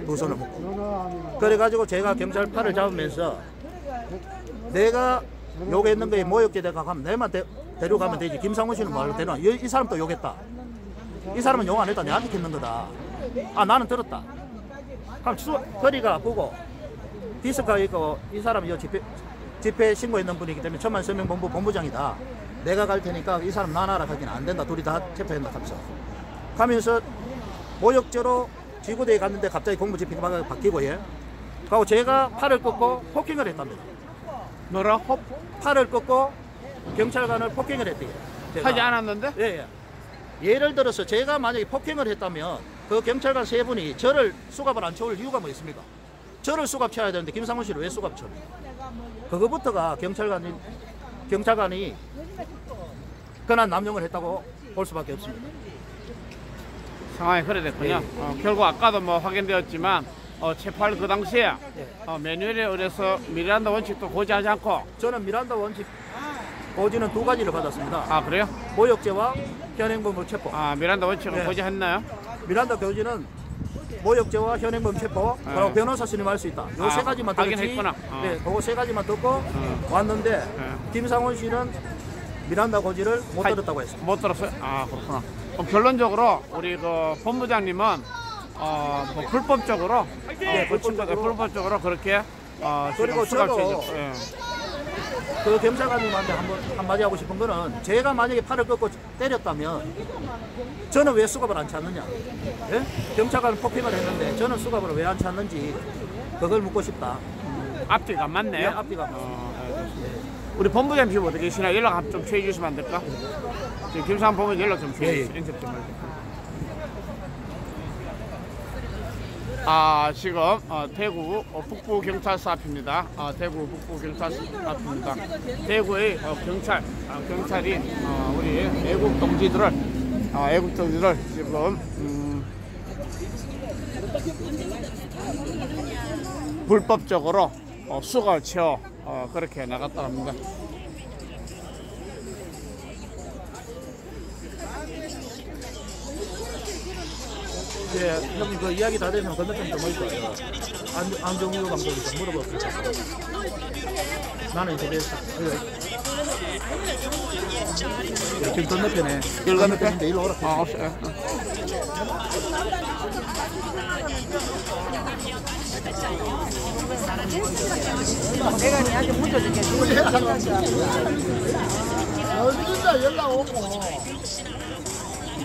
두 손을 묶고. 그래가지고 제가 경찰 팔을 잡으면서 내가 욕했는 거에 모욕죄 대가 가면 내만 데려가면 되지. 김상훈 씨는 말로 되나? 이 사람도 욕했다. 이 사람은 욕 안 했다. 내한테 했는 거다. 나는 들었다. 그럼 허리가 아프고 디스크가 있고 이 사람이 집회 신고했는 분이기 때문에 천만 서명본부 본부장이다. 내가 갈 테니까 이 사람 나나라 하기는 안 된다. 둘이 다 체포한다 하면서 가면서 모욕죄로 지구대에 갔는데 갑자기 공무집행방이 바뀌고 그리고 제가 팔을 꺾고 폭행을 했답니다. 뭐라? 팔을 꺾고 경찰관을 폭행을 했대요. 하지 않았는데? 예. 예를 들어서 제가 만약에 폭행을 했다면 그 경찰관 세 분이 저를 수갑을 안 채울 이유가 뭐 있습니까? 저를 수갑 채워야 되는데 김상훈 씨를 왜 수갑 채웁니까? 그거부터가 경찰관이 권한 남용을 했다고 볼 수밖에 없습니다. 상황이 그래 됐군요. 결국 아까도 뭐 확인되었지만 체포할 그 당시에 매뉴얼에 의해서 미란다 원칙도 고지하지 않고 저는 미란다 원칙 고지는 두 가지를 받았습니다. 아 그래요? 모욕죄와 현행범 체포. 미란다 원칙은 고지했나요? 미란다 고지는 모욕죄와 현행범 체포 그리고 변호사 선임할 수 있다. 요 세 가지만 듣지. 했구나. 네, 그거 세 가지만 듣고 왔는데 김상훈 씨는 미란다 고지를 못 들었다고 했어요. 못 들었어요? 그렇구나. 그럼 결론적으로 우리 그 본부장님은 뭐 불법적으로 불법적으로 그렇게 그리고 저도 그 경찰관님한테 한마디 하고 싶은 거는 제가 만약에 팔을 꺾고 때렸다면 저는 왜 수갑을 안 찼느냐. 예? 경찰관은 폭행을 했는데 저는 수갑을 왜 안 찼는지 그걸 묻고 싶다. 앞뒤가 안 맞네요. 네, 앞뒤가 안 맞습니다. 우리 본부장님 지금 어떻게 계시나 연락 좀 취해 주시면 안 될까? 지금 김상훈 본부장 연락 좀 취해 주세요. 인접 좀 해주세요. 지금 대구 북부경찰서 앞입니다. 대구 북부경찰서 앞입니다. 대구의 경찰인 우리 애국 동지들을 지금 불법적으로 수갑을 채워 그렇게 나갔다 합니다. 예, 형님 그 이야기 다 되면 건너편 좀 어디서 안정유 감독이 좀 물어볼게요. 나는 이제 됐다. 길 건너편에 길 건너편인데 일로 오라. 내가 니한테 문자 줄게. 어디다 연락 오고.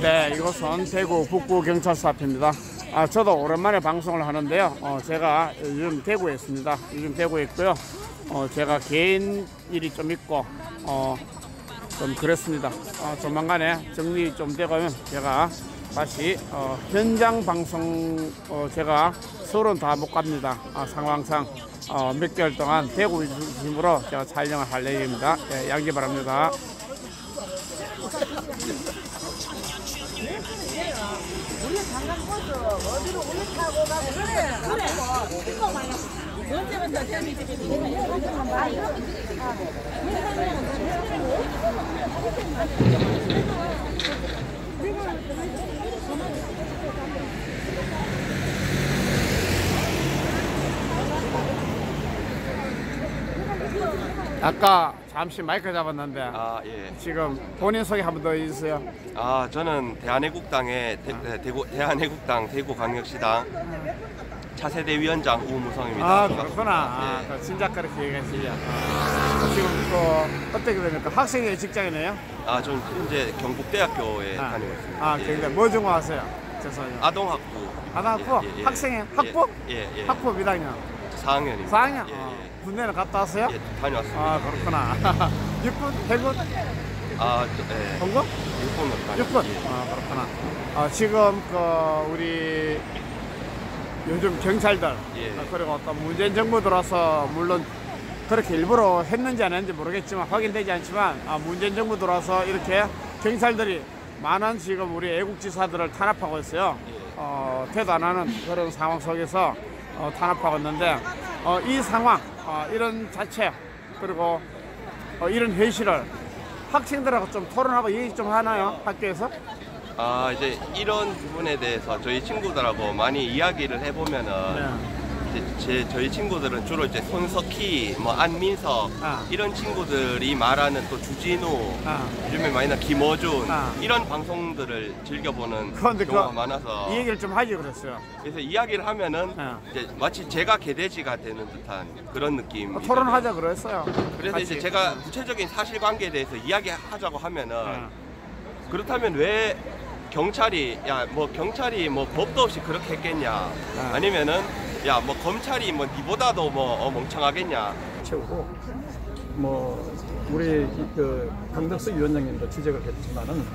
네, 이곳은 대구 북부경찰서 앞입니다. 저도 오랜만에 방송을 하는데요. 제가 요즘 대구에 있습니다. 요즘 대구에 있고요. 제가 개인 일이 좀 있고 좀 그랬습니다. 조만간에 정리 좀 되면 제가 다시 현장 방송 제가 서울은 다 못 갑니다. 상황상 몇 개월 동안 대구 중심으로 제가 촬영을 할 예정입니다. 네, 양지 바랍니다. 우리 관광버스 어디로 우리 타고 가고 그래. 언제부터 재미지게 아까 잠시 마이크 잡았는데 예. 지금 본인 소개 한 번 더 해주세요. 저는 대한애국당의 대한애국당 대구광역시당 차세대 위원장 우무성입니다. 그렇구나. 진짜 그렇게 얘기하시죠. 지금 어떻게 됩니까? 학생의 직장이네요? 전 현재 경북대학교에 다니고 있습니다. 근데 뭐 전공하세요? 죄송해요. 아동학부. 아동학부? 예. 학생의 학부? 예. 학부 몇 학년? 4학년입니다. 4학년? 군대는 갔다 왔어요? 예, 다녀왔습니다. 그렇구나. 육군? 해군? 예. 공군? 육군으로 다녔습니다. 육군? 예. 그렇구나. 지금 우리 요즘 경찰들 그리고 또 문재인 정부 들어서 물론 그렇게 일부러 했는지 안 했는지 모르겠지만 확인되지 않지만 문재인 정부 들어서 이렇게 경찰들이 많은 지금 우리 애국지사들을 탄압하고 있어요. 태도 안 하는 그런 상황 속에서 탄압하고 있는데 이 상황 이런 자체 그리고 이런 회시를 학생들하고 좀 토론하고 얘기 좀 하나요? 학교에서? 이제 이런 부분에 대해서 저희 친구들하고 많이 이야기를 해보면은 저희 친구들은 주로 이제 손석희, 안민석 이런 친구들이 말하는 또 주진우, 요즘에 많이 나 김어준 이런 방송들을 즐겨보는 경우가 많아서 이 얘기를 좀 하지 그랬어요. 그래서 이야기를 하면은 이제 마치 제가 개돼지가 되는 듯한 그런 느낌. 토론하자 그랬어요. 그래서 같이. 이제 제가 구체적인 사실관계에 대해서 이야기하자고 하면은 그렇다면 왜 경찰이 경찰이 법도 없이 그렇게 했겠냐 아니면은 검찰이 니보다도 멍청하겠냐 채우고 우리 강덕수 위원장님도 지적을 했지만은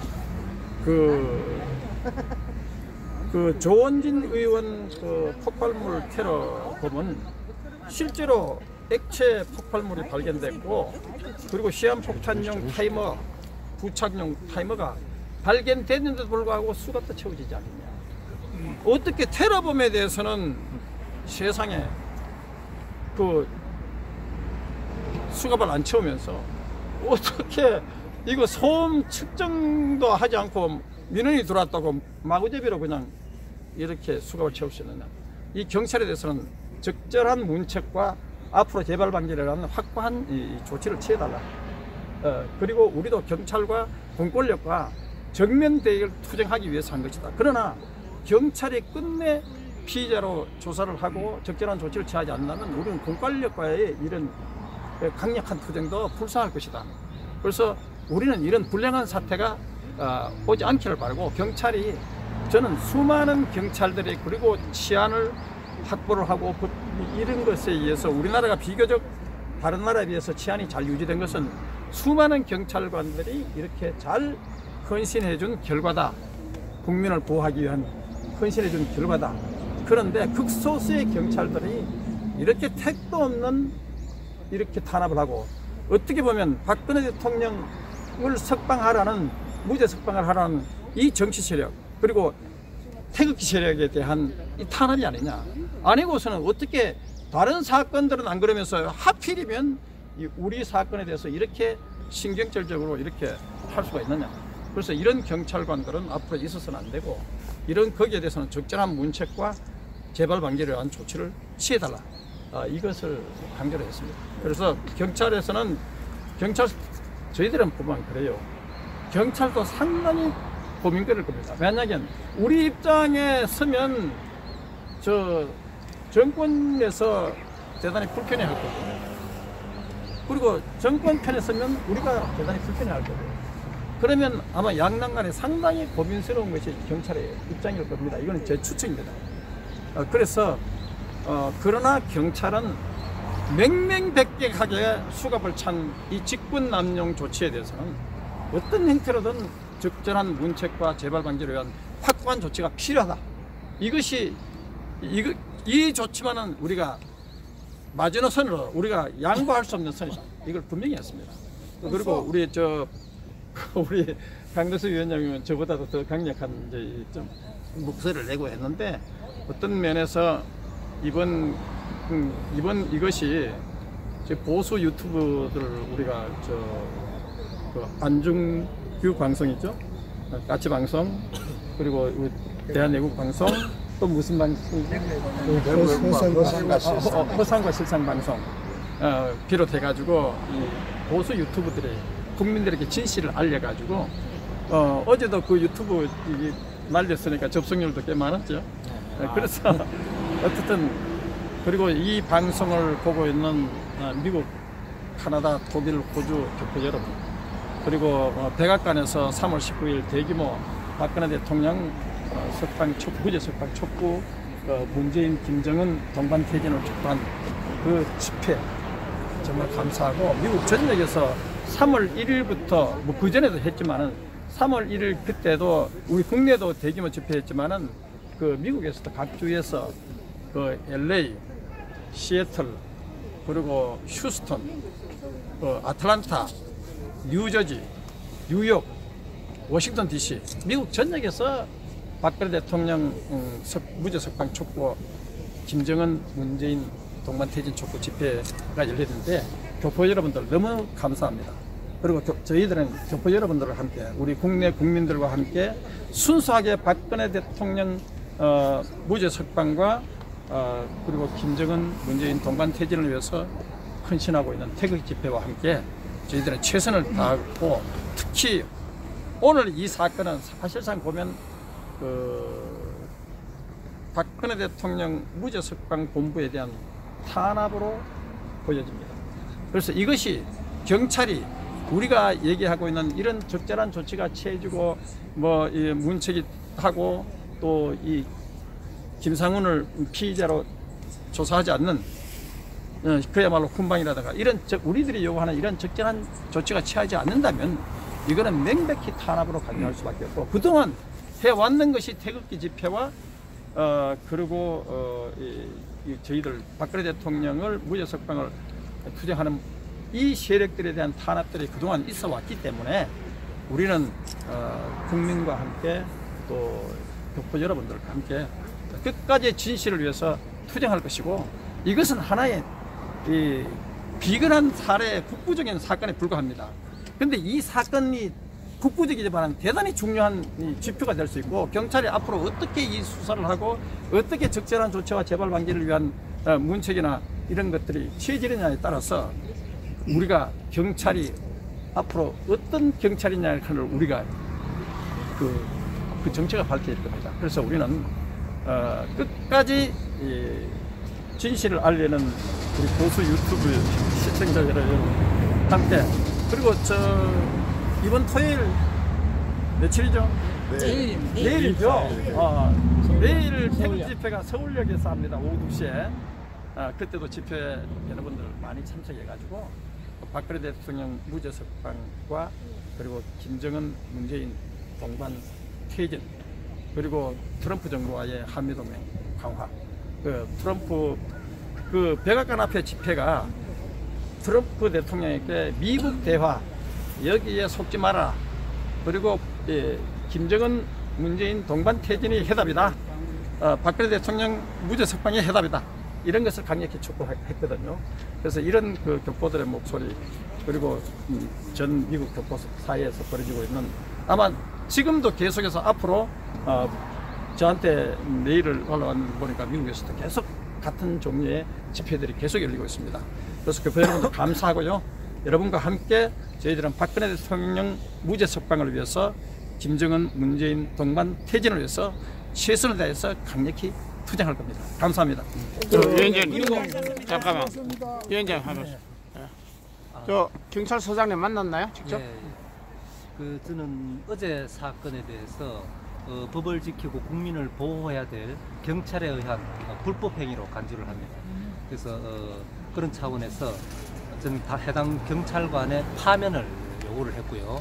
조원진 의원 폭발물 테러 범은 실제로 액체 폭발물이 발견됐고 그리고 시한폭탄용 타이머 부착용 타이머가 발견됐는데도 불구하고 수갑도 채워지지 않느냐. 어떻게 테러범에 대해서는 세상에 수갑을 안 채우면서 어떻게 이거 소음 측정도 하지 않고 민원이 들어왔다고 마구잡이로 그냥 이렇게 수갑을 채울 수 있느냐. 이 경찰에 대해서는 적절한 문책과 앞으로 재발 방지를 하는 확고한 이 조치를 취해달라. 그리고 우리도 경찰과 공권력과 정면 대결 투쟁하기 위해서 한 것이다. 그러나 경찰이 끝내 피의자로 조사를 하고 적절한 조치를 취하지 않는다면 우리는 공권력과의 이런 강력한 투쟁도 불사할 것이다. 그래서 우리는 이런 불량한 사태가 오지 않기를 바라고 경찰이 저는 수많은 경찰들이 그리고 치안을 확보를 하고 이런 것에 의해서 우리나라가 비교적 다른 나라에 비해서 치안이 잘 유지된 것은 수많은 경찰관들이 이렇게 잘 헌신해준 결과다. 국민을 보호하기 위한 헌신해준 결과다. 그런데 극소수의 경찰들이 이렇게 택도 없는 이렇게 탄압을 하고 어떻게 보면 박근혜 대통령을 석방하라는 무죄 석방을 하라는 이 정치 세력 그리고 태극기 세력에 대한 이 탄압이 아니냐. 아니고서는 어떻게 다른 사건들은 안 그러면서요. 하필이면 우리 사건에 대해서 이렇게 신경질적으로 이렇게 할 수가 있느냐. 그래서 이런 경찰관들은 앞으로 있어서는 안 되고 이런 거기에 대해서는 적절한 문책과 재발 방지를 위한 조치를 취해달라. 이것을 강조를 했습니다. 그래서 경찰에서는 저희들은 보면 그래요. 경찰도 상당히 고민거릴 겁니다. 왜냐하면 우리 입장에 서면 정권에서 대단히 불편해할 거고, 그리고 정권 편에 서면 우리가 대단히 불편해할 거고, 그러면 아마 양당 간에 상당히 고민스러운 것이 경찰의 입장일 겁니다. 이거는 제 추측입니다. 그래서 그러나 경찰은 맹맹백백하게 수갑을 찬 이 직권 남용 조치에 대해서는 어떤 형태로든 적절한 문책과 재발 방지를 위한 확고한 조치가 필요하다. 이 조치만은 우리가 마지노선으로 우리가 양보할 수 없는 선이다. 이걸 분명히 했습니다. 그리고 우리 강대수 위원장님은 저보다도 더 강력한 이제 좀 목소리를 내고 했는데, 어떤 면에서 이번 이것이 보수 유튜브들을 우리가 안중규 방송이죠, 까치 방송, 그리고 대한애국 방송, 또 무슨 방송? 허상과 실상 방송 비롯해가지고 이 보수 유튜브들이 국민들에게 진실을 알려가지고 어제도 그 유튜브 날렸으니까 접속률도 꽤 많았죠. 그래서 어쨌든, 그리고 이 방송을 보고 있는 미국, 카나다, 독일, 호주 교포 여러분, 그리고 백악관에서 3월 19일 대규모 박근혜 대통령 무죄 석방 촉구, 문재인, 김정은 동반 퇴진을 촉구한 그 집회 정말 감사하고, 미국 전역에서 3월 1일부터 뭐 그 전에도 했지만은 3월 1일 그때도 우리 국내도 대규모 집회했지만은 그 미국에서도 각 주에서 그 LA, 시애틀, 그리고 휴스턴, 아틀란타, 뉴저지, 뉴욕, 워싱턴 DC, 미국 전역에서 박근혜 대통령 무죄 석방 촉구, 김정은, 문재인 동반 퇴진 촉구 집회가 열렸는데 교포 여러분들 너무 감사합니다. 그리고 저희들은 교포 여러분들과 함께, 우리 국내 국민들과 함께 순수하게 박근혜 대통령 무죄 석방과 그리고 김정은, 문재인 동반 퇴진을 위해서 헌신하고 있는 태극 집회와 함께 저희들은 최선을 다하고, 특히 오늘 이 사건은 사실상 보면 박근혜 대통령 무죄 석방 본부에 대한 탄압으로 보여집니다. 그래서 이것이 경찰이 우리가 얘기하고 있는 이런 적절한 조치가 취해지고 뭐 이 문책이 하고 또 이 김상훈을 피의자로 조사하지 않는 그야말로 훈방이라든가 이런 우리들이 요구하는 이런 적절한 조치가 취하지 않는다면 이거는 명백히 탄압으로 간주할 수밖에 없고, 그동안 해왔는 것이 태극기 집회와 그리고 저희들 박근혜 대통령을 무죄 석방을 투쟁하는 이 세력들에 대한 탄압들이 그동안 있어 왔기 때문에 우리는 국민과 함께 또 교포 여러분들과 함께 끝까지 진실을 위해서 투쟁할 것이고, 이것은 하나의 비근한 사례, 국부적인 사건에 불과합니다. 그런데 이 사건이 국부적이지만 대단히 중요한 지표가 될 수 있고, 경찰이 앞으로 어떻게 이 수사를 하고 어떻게 적절한 조치와 재발 방지를 위한 문책이나 이런 것들이 취해지느냐에 따라서 우리가 경찰이 앞으로 어떤 경찰이냐를 우리가 그 정체가 밝혀질 겁니다. 그래서 우리는 끝까지 진실을 알리는 우리 보수 유튜브 시청자 여러분 함께, 그리고 이번 토요일 며칠이죠? 내일이죠. 내일 태극 집회가 서울역에서 합니다. 오후 2시에. 그때도 집회 여러분들 많이 참석해가지고 박근혜 대통령 무죄 석방과 그리고 김정은, 문재인 동반 퇴진, 그리고 트럼프 정부와의 한미동맹 강화, 트럼프 백악관 앞에 집회가 트럼프 대통령에게 미국 대화 여기에 속지 마라, 그리고 김정은, 문재인 동반 퇴진이 해답이다, 박근혜 대통령 무죄 석방이 해답이다, 이런 것을 강력히 촉구했거든요. 그래서 이런 그 교포들의 목소리 그리고 전 미국 교포 사이에서 벌어지고 있는 아마 지금도 계속해서 앞으로 저한테 메일을 올라왔는 거 보니까 미국에서도 계속 같은 종류의 집회들이 계속 열리고 있습니다. 그래서 교포 여러분들 감사하고요. 여러분과 함께 저희들은 박근혜 대통령 무죄 석방을 위해서 김정은, 문재인 동반 퇴진을 위해서 최선을 다해서 강력히 투쟁할 겁니다. 감사합니다. 위원장 잠깐만. 위원장 하면서. 저 경찰서장님 만났나요? 직접? 네. 저는 어제 사건에 대해서 법을 지키고 국민을 보호해야 될 경찰에 의한 불법 행위로 간주를 합니다. 그래서 그런 차원에서 저는 다 해당 경찰관의 파면을 요구를 했고요.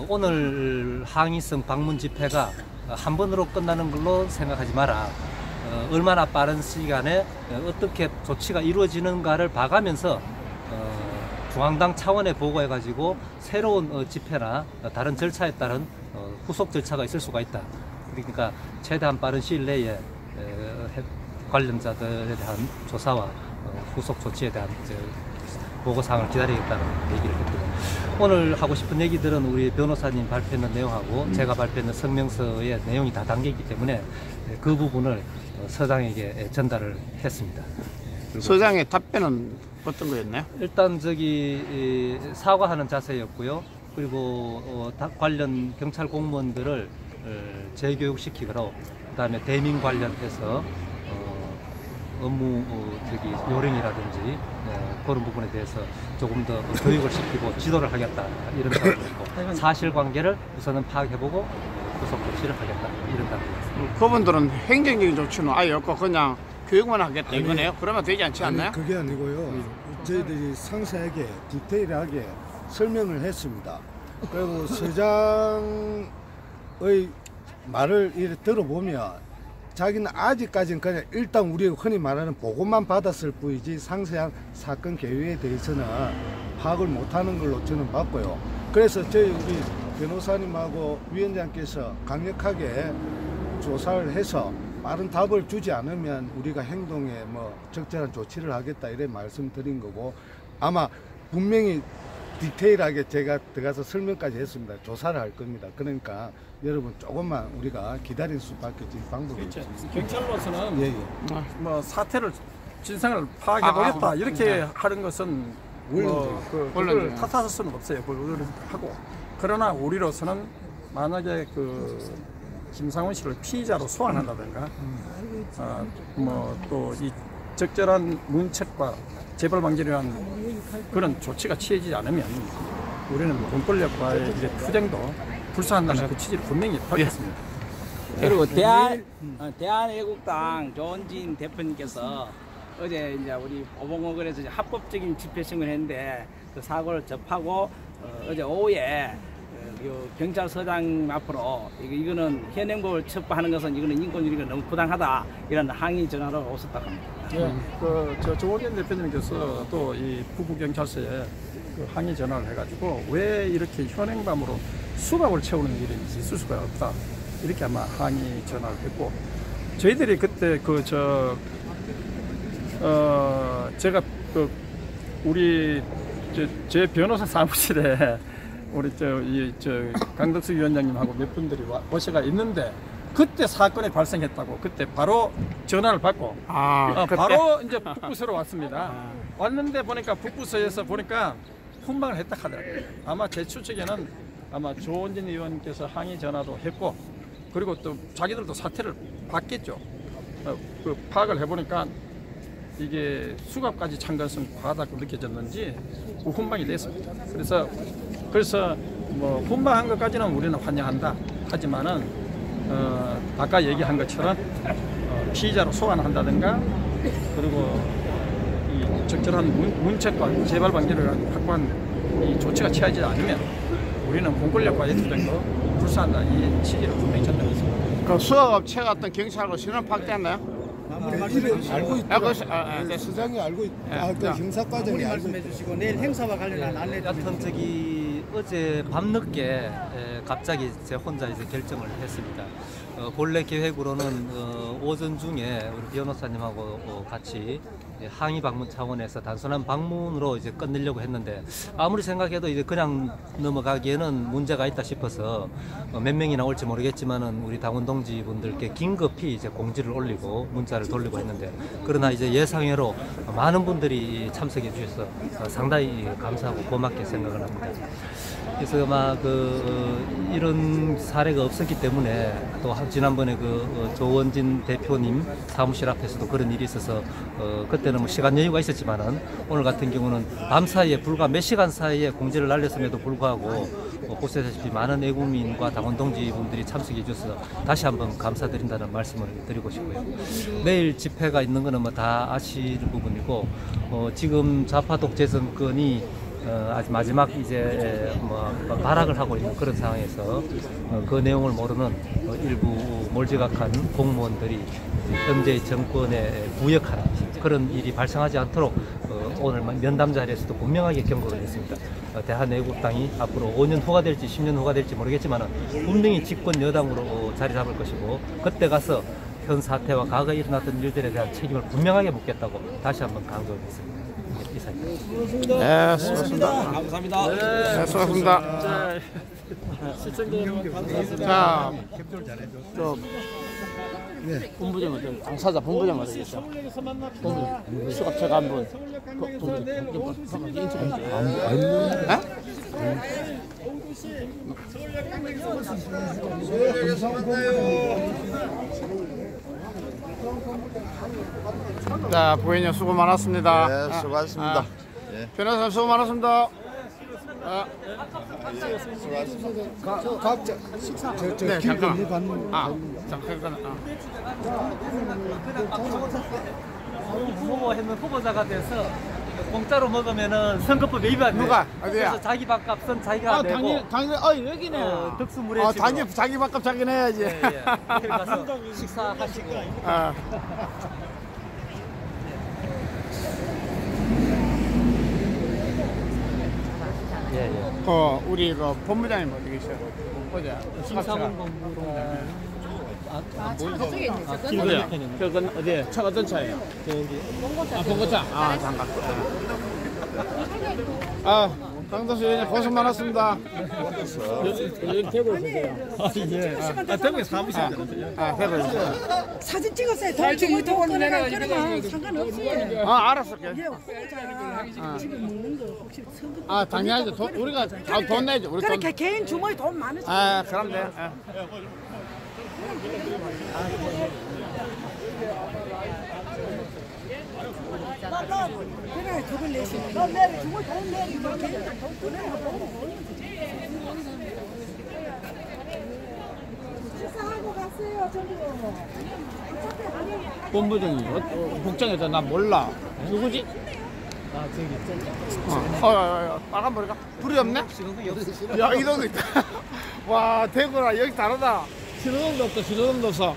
오늘 항의성 방문 집회가 한 번으로 끝나는 걸로 생각하지 마라. 얼마나 빠른 시간에 어떻게 조치가 이루어지는가를 봐가면서 중앙당 차원에 보고해가지고 새로운 집회나 다른 절차에 따른 후속 절차가 있을 수가 있다. 그러니까 최대한 빠른 시일 내에 관련자들에 대한 조사와 후속 조치에 대한 보고사항을 기다리겠다는 얘기를 했고요. 오늘 하고 싶은 얘기들은 우리 변호사님 발표했는 내용하고 제가 발표했는 성명서의 내용이 다 담겨있기 때문에 그 부분을 서장에게 전달을 했습니다. 서장의 답변은 어떤 거였나요? 일단 사과하는 자세였고요. 그리고 관련 경찰 공무원들을 재교육시키고 그다음에 대민 관련해서 업무 요령이라든지 그런 부분에 대해서 조금 더 교육을 시키고 지도를 하겠다 이런 답을 했고 사실관계를 우선은 파악해보고 후속 조치를 하겠다 이런 답을 했습니다. 그분들은 행정적인 조치는 아예 없고 그냥 교육만 하겠다 이거네요? 그러면 되지 않지 않나요? 아니, 그게 아니고요. 저희들이 상세하게 디테일하게 설명을 했습니다. 그리고 서장의 말을 이렇게 들어보면 자기는 아직까지는 그냥 일단 우리가 흔히 말하는 보고만 받았을 뿐이지 상세한 사건 개요에 대해서는 파악을 못하는 걸로 저는 봤고요. 그래서 저희 우리 변호사님하고 위원장께서 강력하게 조사를 해서 빠른 답을 주지 않으면 우리가 행동에 적절한 조치를 하겠다 이래 말씀드린 거고 아마 분명히 디테일하게 제가 들어가서 설명까지 했습니다. 조사를 할 겁니다. 그러니까 여러분 조금만 우리가 기다릴 수밖에 방법이 없습니다. 경찰로서는 뭐 사태를 진상을 파악해 보겠다 이렇게 하는 것은 그걸 탓할 수는 없어요. 그걸 하고 그러나 우리로서는 만약에 김상훈 씨를 피의자로 소환한다든가 뭐 또 이 적절한 문책과 재발 방지를 위한 그런 조치가 취해지지 않으면 우리는 공권력과의 투쟁도 불사한다는 그 취지를 분명히 밝혔습니다. 그리고 대한애국당 조원진 대표님께서 어제 이제 우리 오봉어근에서 합법적인 집회 신고를 했는데 그 사고를 접하고 어제 오후에 경찰서장 앞으로 이거는 현행법을 첩보하는 것은 이거는 인권유리가 너무 부당하다 이런 항의 전화를 오셨다고 합니다. 조원진 대표님께서 또 이 부부경찰서에 항의 전화를 해가지고 왜 이렇게 현행범으로 수갑을 채우는 일이 있을 수가 없다 이렇게 아마 항의 전화를 했고 저희들이 그때 제가 우리 제 변호사 사무실에 우리 강덕수 위원장님하고 몇 분들이 오셔가 있는데 그때 사건이 발생했다고 그때 바로 전화를 받고 바로 이제 북부서로 왔습니다. 왔는데 보니까 북부서에서 보니까 훈방을 했다 하더라고요. 아마 제 추측에는 아마 조원진 의원께서 항의 전화도 했고 그리고 또 자기들도 사태를 봤겠죠. 그 파악을 해보니까 이게 수갑까지 찬 것은 과하다고 느껴졌는지 훈방이 됐습니다. 그래서 뭐 훈방한 것까지는 우리는 환영한다. 하지만은 아까 얘기한 것처럼 피의자로 소환한다든가 그리고 이 적절한 문책과 재발 방지를 확보한 이 조치가 취하지 않으면 우리는 공권력과의 투쟁도 불사한다. 이 취지를 분명히 전달했습니다. 그 수갑 채 갔던 경찰하고 신원 파악됐나요? 알고 있다. 시장이 알고 있다. 그 형사과장이 알고 있다. 주시고 내일 행사와 관련한 안내. 여튼 어제 밤늦게 갑자기 제 혼자 이제 결정을 했습니다. 본래 계획으로는 오전 중에 우리 변호사님하고 같이 항의 방문 차원에서 단순한 방문으로 이제 끝내려고 했는데 아무리 생각해도 이제 그냥 넘어가기에는 문제가 있다 싶어서 몇 명이나 올지 모르겠지만은 우리 당원 동지분들께 긴급히 이제 공지를 올리고 문자를 돌리고 했는데 그러나 이제 예상외로 많은 분들이 참석해 주셔서 상당히 감사하고 고맙게 생각을 합니다. 그래서 막 이런 사례가 없었기 때문에 또 지난번에 조원진 대표님 사무실 앞에서도 그런 일이 있어서 그때는 뭐 시간 여유가 있었지만은 오늘 같은 경우는 밤 사이에 불과 몇 시간 사이에 공지를 날렸음에도 불구하고 보시다시피 많은 애국민과 당원 동지분들이 참석해 주셔서 다시 한번 감사드린다는 말씀을 드리고 싶고요. 내일 집회가 있는 거는 뭐 다 아실 부분이고 지금 좌파 독재 정권이 아직 마지막 이제 발악을 하고 있는 그런 상황에서 그 내용을 모르는 일부 몰지각한 공무원들이 현재 정권에 부역하는 그런 일이 발생하지 않도록 오늘 면담 자리에서도 분명하게 경고를 했습니다. 대한애국당이 앞으로 5년 후가 될지 10년 후가 될지 모르겠지만 분명히 집권 여당으로 자리 잡을 것이고 그때 가서 현 사태와 과거에 일어났던 일들에 대한 책임을 분명하게 묻겠다고 다시 한번 강조했습니다. 이상입니다. 네, 수고하셨습니다. 감사합니다. 네, 수고하셨습니다. 자, 본부장 어디? 당사자 본부장 어디 계셔? 본부장 수갑차가 한 분. 자, 부인님 수고 많았습니다. 네, 수고하셨습니다. 변호사님 수고 많았습니다. 각자 네, 잠깐. 잠깐. 후보자가 돼서 공짜로 먹으면은 선거법 위반. 누가 어디야? 그래서 자기 밥값은 자기가 내고. 당연히 여기네. 득수물에 자기 밥값 자기 내야지. 예. 호텔 가서 식사하시고. 우리 본부장님 어디 계셔? 어디야? 심사원 본부로. 저쪽에 있네. 저건 어디에? 차 어떤 차예요? 저기. 봉고차. 잠깐. 강도수 의원님 고생 많았습니다. 여기 대구에 계세요. 대구에 사무실 있잖아요. 대구에. 사진 찍었어요. 동치 유튜브 꺼내가 그러면 상관없어요. 알았어. 집에 먹는 거 혹시 선거. 당연하죠. 우리가 돈 내죠. 우리 그렇게 돈. 개인 주머니 돈 많으시죠. 그럼 돼. 그래 그걸 내시면 너 내일 주머니 돈 내리 너 개인 돈 보내면 식사하고 갔어요 저기로. 본부장이 복장에서 난 몰라. 누구지? 빨간 머리가 불이 없네? 야, 이 동네 있다. 와, 대구라 여기 다르다. 신호등도 없다. 신호등도 없어.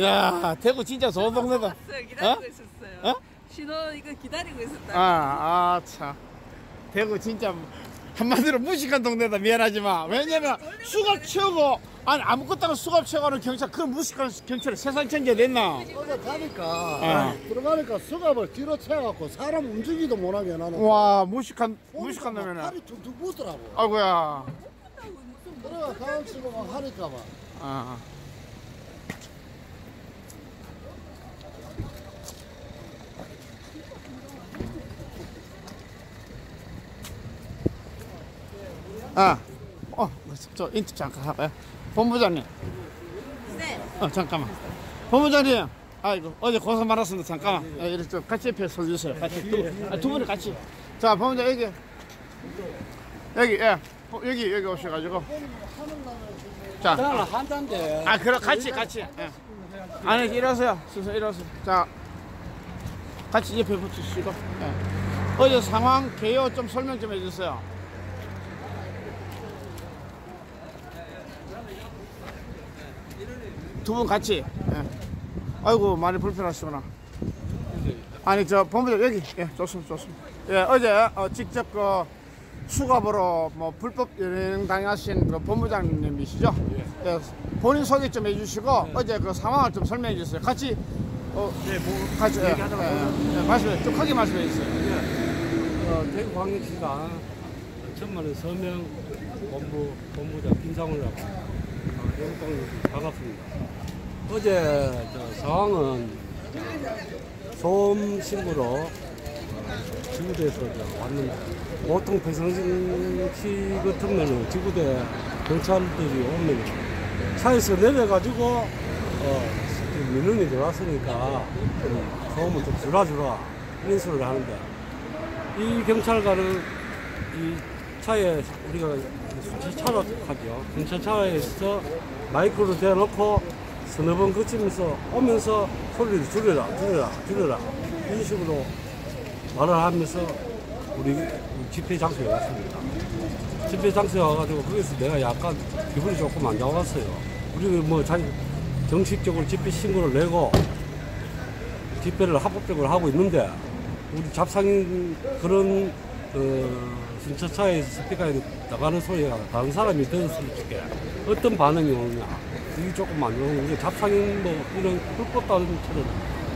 야, 대구 진짜 좋은 동네다. 기다리고 있었어요. 신호 이거 기다리고 있었다. 참. 대구 진짜 한마디로 무식한 동네다. 미안하지만 왜냐면 수갑 채우고 아무것도 안 수갑 채우고 경찰 그 무식한 경찰을 세상 천지에 냈나? 어제 가니까 들어가니까 수갑을 뒤로 채워갖고 사람 움직이도 못하게 하는. 와, 무식한 놈이네. 팔이 툭툭 부더라고. 아이고야. 그래가 가을 치고 막 하니까 막. 저 인터 잠깐 하고요. 본부장님. 네. 잠깐만. 본부장님. 아이고, 어제 고생 많았습니다. 잠깐만. 이렇게 좀 같이 옆에 서주세요. 같이 두 분이 같이. 자, 본부장 여기 오셔가지고. 자. 한 잔데. 그럼 같이. 아니, 일어서요. 일어서요. 자, 같이 옆에 붙으시고. 어제 상황 개요 좀 설명 좀 해주세요. 두 분 같이. 아이고 많이 불편하시구나. 아니 저 본부장 여기 예 좋습니다 좋습니다. 예 어제 직접 그 수갑으로 뭐 불법 연행 당하신 그 본부장님이시죠? 예. 본인 소개 좀 해주시고 어제 그 상황을 좀 설명해 주세요. 같이 같이 말씀해 좀 크게 말씀해 주세요. 대구광역시가 천만원 서명 본부장 김상훈이라고 영광 반갑습니다. 어제 상황은 소음 신고로 지구대에서 왔는데 보통 평상시 같으면 지구대 경찰들이 오면 차에서 내려가지고 민원이 들어왔으니까 소음을 좀 줄여주라 이런 소리를 하는데 이 경찰관은 이 차에 우리가 수치차로 하죠. 경찰차에서 마이크로 대놓고 서너 번 거치면서 오면서 소리를 줄여라 이런 식으로 말을 하면서 우리 집회 장소에 왔습니다. 집회 장소에 와가지고 거기서 내가 약간 기분이 조금 안 좋았어요. 우리는 뭐 정식적으로 집회 신고를 내고 집회를 합법적으로 하고 있는데 우리 잡상인 그런 순차차에서 스피커에 나가는 소리가 다른 사람이 들었을 때 어떤 반응이 오느냐 이게 조금 안 좋은 우리 잡상인 뭐 이런 불법 다른처럼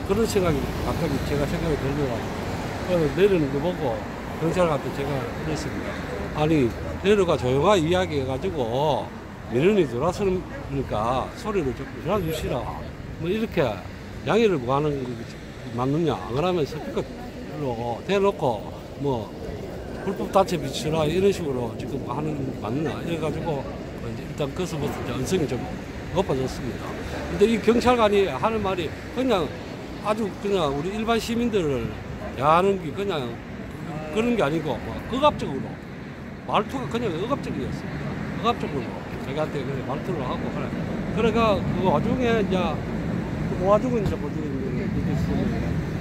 그런 생각이 갑자기 제가 생각이 들더라고요. 내리는 거 보고 경찰한테 제가 그랬습니다. 아니 내려가 조용하게 이야기해가지고 민원이 들어왔으니까 소리를 좀 줄여주시라 뭐 이렇게 양해를 구하는 게 맞느냐 안 그러면 스피커로 대놓고 뭐 불법 단체 비치라 이런 식으로 지금 하는 게 맞느냐 이래가지고 일단 그것부터 이제 언성이 좀 높아졌습니다. 근데 이 경찰관이 하는 말이 그냥 아주 그냥 우리 일반 시민들을 대하는 게 그냥 그런 게 아니고 뭐 억압적으로 말투가 그냥 억압적이었습니다. 억압적으로 저희한테 그래 말투를 하고 그래. 그러니까 그 와중에 이제 그 와중에 이제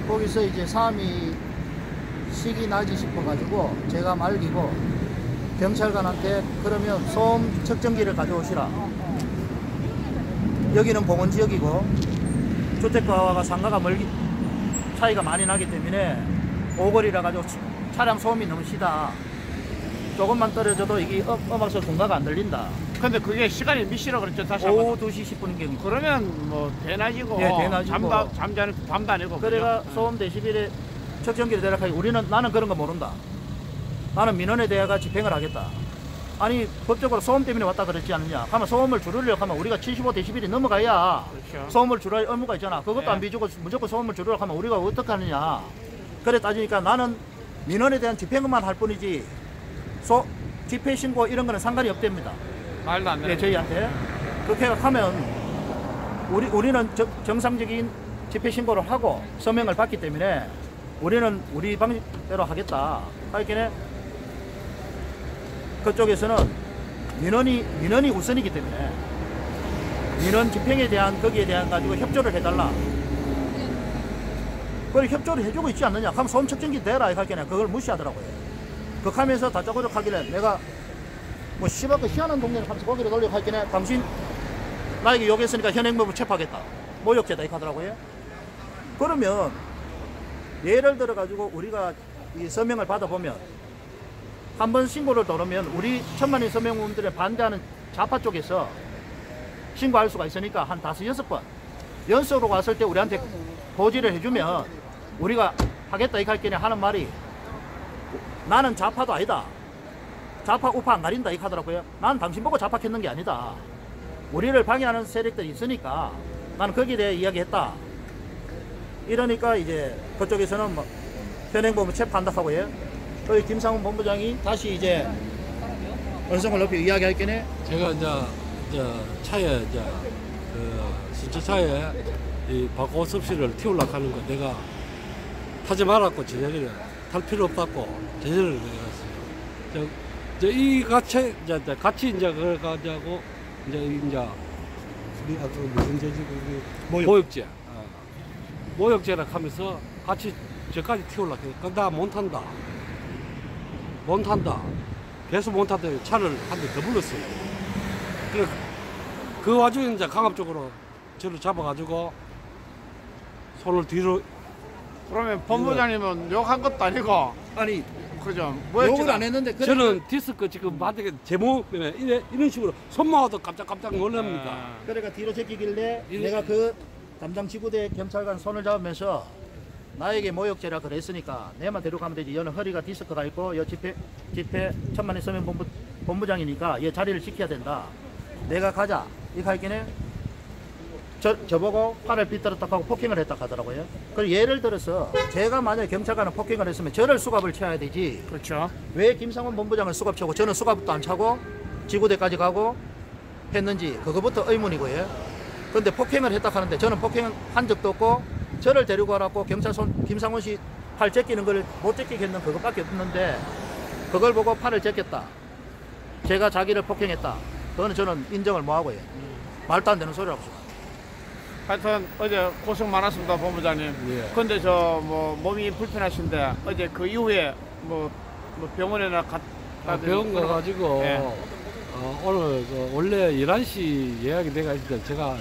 거기서 이제 사람이 식이 나지 싶어가지고 제가 말기고 경찰관한테 그러면 소음 측정기를 가져오시라. 여기는 공원 지역이고 주택가와 상가가 멀기 차이가 많이 나기 때문에 오거리라 가지고 차량 소음이 너무 시다. 조금만 떨어져도 이게 음악소 공가가 안 들린다. 근데 그게 시간이 몇 시라고 그랬죠? 다시 오후 2시 10분 경기. 그러면 뭐 대낮이고 예, 대낮이고 잠자는 밤도 아니고 그래가 소음 데시벨에 측정기를 대략하게 나는 그런 거 모른다. 나는 민원에 대해서 집행을 하겠다. 아니 법적으로 소음 때문에 왔다 그랬지 않느냐. 하면 소음을 줄이려고 하면 우리가 75데시벨이 넘어가야 그렇죠. 소음을 줄일 의무가 있잖아. 그것도 네. 안 비주고 무조건 소음을 줄이려고 하면 우리가 어떻게 하느냐. 그래 따지니까 나는 민원에 대한 집행만 할 뿐이지 집회 신고 이런 거는 상관이 없답니다. 말도 안 돼. 네, 저희한테 그렇게 하면 우리는 정상적인 집회 신고를 하고 서명을 받기 때문에 우리는 우리 방식대로 하겠다. 하여간에 그쪽에서는 민원이 우선이기 때문에 민원 집행에 대한 거기에 대한 가지고 협조를 해달라. 그걸 협조를 해주고 있지 않느냐. 그럼 소음 측정기 대라 하여간에 그걸 무시하더라고요. 그렇게 하면서 다짜고짜 하길래 내가 뭐 씨발 그 희한한 동네를 하면서 고개를 돌리고 하길래 당신 나에게 욕했으니까 현행범으로 체포하겠다. 모욕죄다 이렇게 하더라고요. 그러면 예를 들어 가지고 우리가 이 서명을 받아보면 한 번 신고를 들어오면 우리 천만인 서명원들의 반대하는 좌파 쪽에서 신고할 수가 있으니까 한 5-6번 연속으로 왔을 때 우리한테 고지를 해주면 우리가 하겠다 이렇게 할 경우에 하는 말이 나는 좌파도 아니다. 좌파 우파 안 가린다 이렇게 하더라고요. 나는 당신 보고 좌파했는 게 아니다. 우리를 방해하는 세력들이 있으니까 나는 거기에 대해 이야기했다. 이러니까 이제 그쪽에서는 뭐 현행범을 체포한다 하고요. 저희 김상훈 본부장이 다시 이제 언성을 높이 이야기할 경우에 제가 이제 차에 이제 순차차에 이 바코 섭씨를 태우려고 하는 거 내가 타지 말았고 제자리를 탈 필요 없다고 제자리를 내렸어요. 이 같이 이제 그걸 가지고 이제 우리가 그 무슨 죄지 모욕죄. 모욕죄라 하면서 같이 저까지 태우려고 했고 나 못 탄다. 계속 못 탄다고 차를 한 대 더 불렀어요. 그 와중에 이제 강압적으로 저를 잡아가지고 손을 뒤로. 그러면 본부장님은 욕한 것도 아니고. 아니 그죠? 욕을 안 했는데 저는 디스크 지금 만약에 제목 이런 식으로 손모아도 깜짝깜짝 놀랍니다. 그러니까 뒤로 제끼길래 내가 그 담당 지구대 경찰관 손을 잡으면서 나에게 모욕죄라 그랬으니까 내만 데려가면 되지. 얘는 허리가 디스크가 있고 여 집회 천만의 서명 본부장이니까 얘 자리를 지켜야 된다. 내가 가자. 이 갈기네 저보고 팔을 빗들었다 하고 폭행을 했다 하더라고요. 그리고 예를 들어서 제가 만약에 경찰관을 폭행을 했으면 저를 수갑을 채워야 되지. 그렇죠. 왜 김상원 본부장을 수갑 채우고 저는 수갑도 안 차고 지구대까지 가고 했는지 그거부터 의문이고요. 그런데 폭행을 했다 하는데 저는 폭행한 적도 없고 저를 데리고 가라고 경찰선 김상원 씨 팔 제끼는 걸 못 제끼게 했는 그것밖에 없는데 그걸 보고 팔을 제꼈다. 제가 자기를 폭행했다. 그거는 저는 인정을 못 하고요. 말도 안 되는 소리라고 생각합니다. 하여튼 어제 고생 많았습니다, 본부장님. 근데 저 뭐 몸이 불편하신데 어제 그 이후에 뭐 병원에나 갔다 병원 가가지고 오늘 그 원래 11시 예약이 돼가 있는데 제가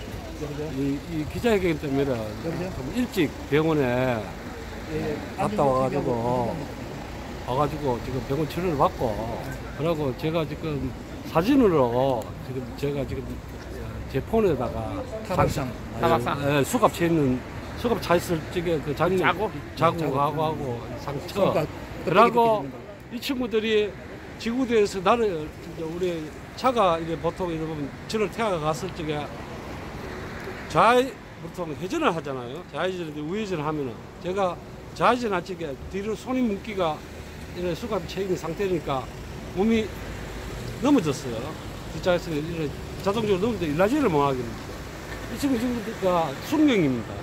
이 기자회견 때문에 좀 일찍 병원에 갔다 와가지고 지금 병원 치료를 받고 그러고 제가 지금 사진으로 제가 제 폰에다가 수갑 차 있는 수갑 차 있을 적에 그 자국하고 상처 그러고 이 친구들이 지구대에서 나를 우리 차가 이제 보통 이러면 저를 태워가 갔을 적에 보통 회전을 하잖아요. 좌회전인데 우회전을 하면은 제가 좌회전 할 적에 뒤로 손이 묶기가 이런 수갑이 채 있는 상태니까 몸이 넘어졌어요. 뒷차에서 이런 자동적으로 넘어져 일라지를 못 하게 됩니다. 이 친구가 순경입니다.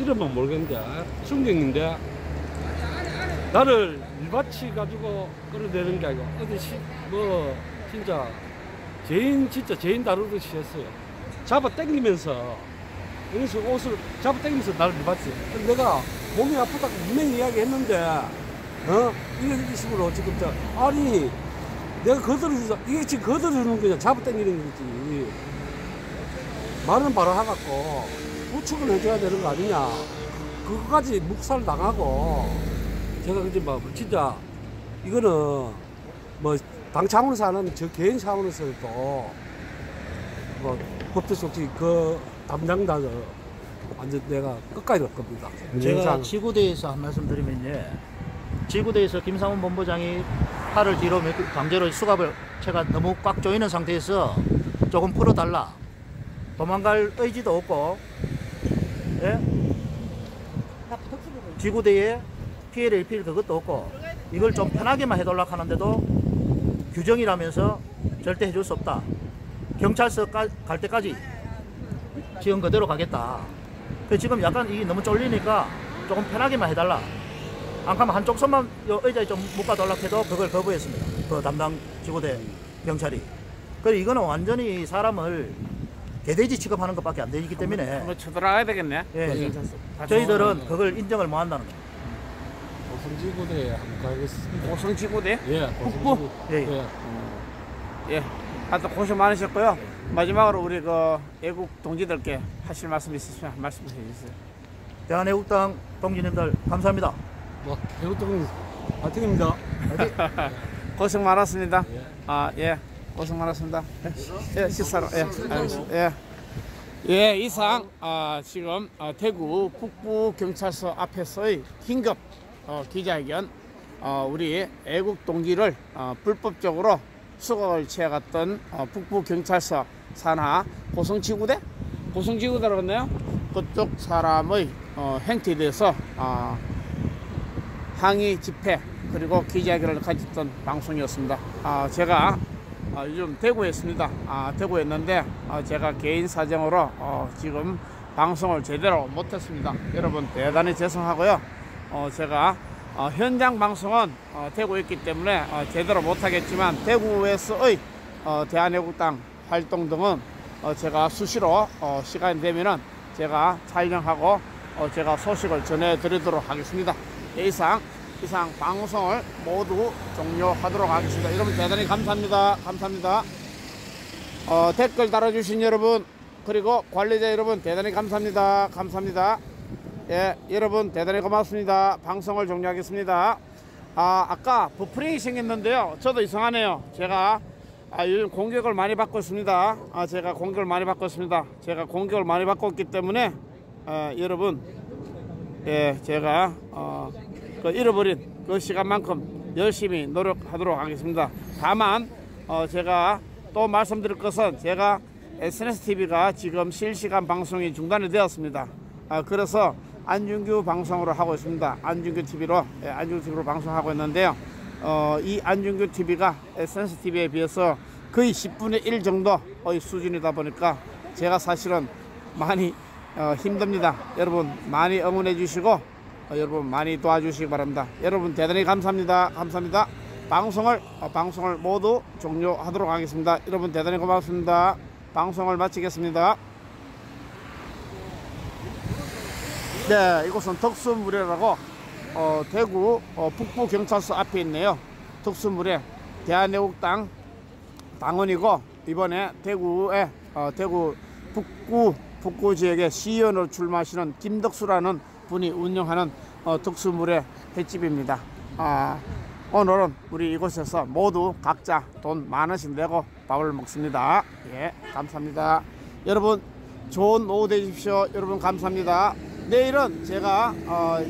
이름은 모르겠는데 순경인데 나를 일받치 가지고 끌어내는 게 아니고 어디 진짜 죄인 다루듯이 했어요. 잡아 당기면서 여기서 옷을 잡아 당기면서 나를 일받치. 내가 몸이 아프다고 분명히 이야기했는데 이런 식으로 지금 아니 내가 거들어줘서 이게 지금 거들어주는 거냐 잡아 당기는 거지. 말은 바로 해갖고 우측을 해줘야 되는 거 아니냐. 그거까지 묵살 당하고 제가 그지 뭐 진짜 이거는 뭐 당 차원에서 안 하면 저 개인 차원에서도 뭐 법적 조치 그 담당자들 완전 내가 끝까지 갈 겁니다. 제가 지구대에서 한 말씀 드리면요. 지구대에서 김상훈 본부장이 팔을 뒤로 강제로 수갑을 채가 너무 꽉 조이는 상태에서 조금 풀어달라. 도망갈 의지도 없고, 예? 지구대에 피해를 입힐 그것도 없고, 이걸 좀 편하게만 해달라고 하는데도 규정이라면서 절대 해줄 수 없다. 경찰서 갈 때까지 지금 그대로 가겠다. 지금 약간 이게 너무 쫄리니까 조금 편하게만 해달라. 안 가면 한쪽 손만 의자에 좀 묶어달라고 해도 그걸 거부했습니다. 그 담당 지구대 경찰이. 그리고 이거는 완전히 사람을 개돼지 취급하는 것밖에 안 되기 때문에 쳐들어가야 되겠네. 예, 저희들은 그걸 인정을 못 한다는 거예요. 고성지구대에 한번 가겠습니다. 고성지구대? 예, 북부? 예. 하여튼 고생 많으셨고요. 마지막으로 우리 그 애국 동지들께 하실 말씀 있으시면 말씀해 주세요. 대한애국당 동지님들 감사합니다. 애국당 파이팅입니다. 고생 많았습니다. 예. 고생 많았습니다. 예, 식사로. 예, 이상 지금 대구 북부경찰서 앞에서의 긴급 기자회견, 우리 애국 동지를 불법적으로 수갑을 채워갔던 북부경찰서 산하 고성지구대? 고성지구대라고 했나요? 그쪽 사람의 행태에 대해서 항의 집회 그리고 기자회견을 가졌던 방송이었습니다. 제가 요즘 대구에 있습니다. 대구에 있는데 제가 개인 사정으로 지금 방송을 제대로 못했습니다. 여러분 대단히 죄송하고요. 제가 현장 방송은 대구에 있기 때문에 제대로 못하겠지만 대구에서의 대한애국당 활동 등은 제가 수시로 시간이 되면은 제가 촬영하고 제가 소식을 전해드리도록 하겠습니다. 이상 방송을 모두 종료하도록 하겠습니다. 여러분 대단히 감사합니다. 감사합니다. 댓글 달아주신 여러분 그리고 관리자 여러분 대단히 감사합니다. 감사합니다. 예, 여러분 대단히 고맙습니다. 방송을 종료하겠습니다. 아까 버프링이 생겼는데요. 저도 이상하네요. 제가 요즘 공격을 많이 받고 있습니다. 제가 공격을 많이 받고 있습니다. 제가 공격을 많이 받고 있기 때문에 여러분, 예, 제가 그 잃어버린 그 시간만큼 열심히 노력하도록 하겠습니다. 다만 제가 또 말씀드릴 것은 제가 SNSTV가 지금 실시간 방송이 중단이 되었습니다. 그래서 안준규 방송으로 하고 있습니다. 안준규 TV로, 예, 안준규 TV로 방송하고 있는데요. 이 안준규 TV가 SNSTV에 비해서 거의 10분의 1 정도의 수준이다 보니까 제가 사실은 많이 힘듭니다. 여러분 많이 응원해 주시고 여러분 많이 도와주시기 바랍니다. 여러분 대단히 감사합니다. 감사합니다. 방송을 모두 종료하도록 하겠습니다. 여러분 대단히 고맙습니다. 방송을 마치겠습니다. 네, 이곳은 덕수무례라고 대구 북부경찰서 앞에 있네요. 덕수무례 대한애국당 당원이고 이번에 대구에 대구 북구 지역에 시의원으로 출마하시는 김덕수라는 분이 운영하는 덕수무례 횟집입니다. 오늘은 우리 이곳에서 모두 각자 돈 10,000원씩 내고 밥을 먹습니다. 예, 감사합니다. 여러분 좋은 오후 되십시오. 여러분 감사합니다. 내일은 제가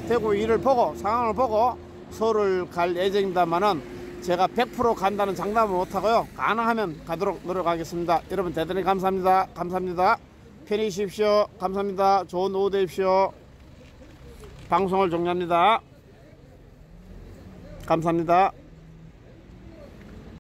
대구 일을 보고 상황을 보고 서울을 갈 예정입니다만은 제가 100% 간다는 장담을 못하고요. 가능하면 가도록 노력하겠습니다. 여러분 대단히 감사합니다. 감사합니다. 편히 쉬십시오. 감사합니다. 좋은 오후 되십시오. 방송을 종료합니다. 감사합니다.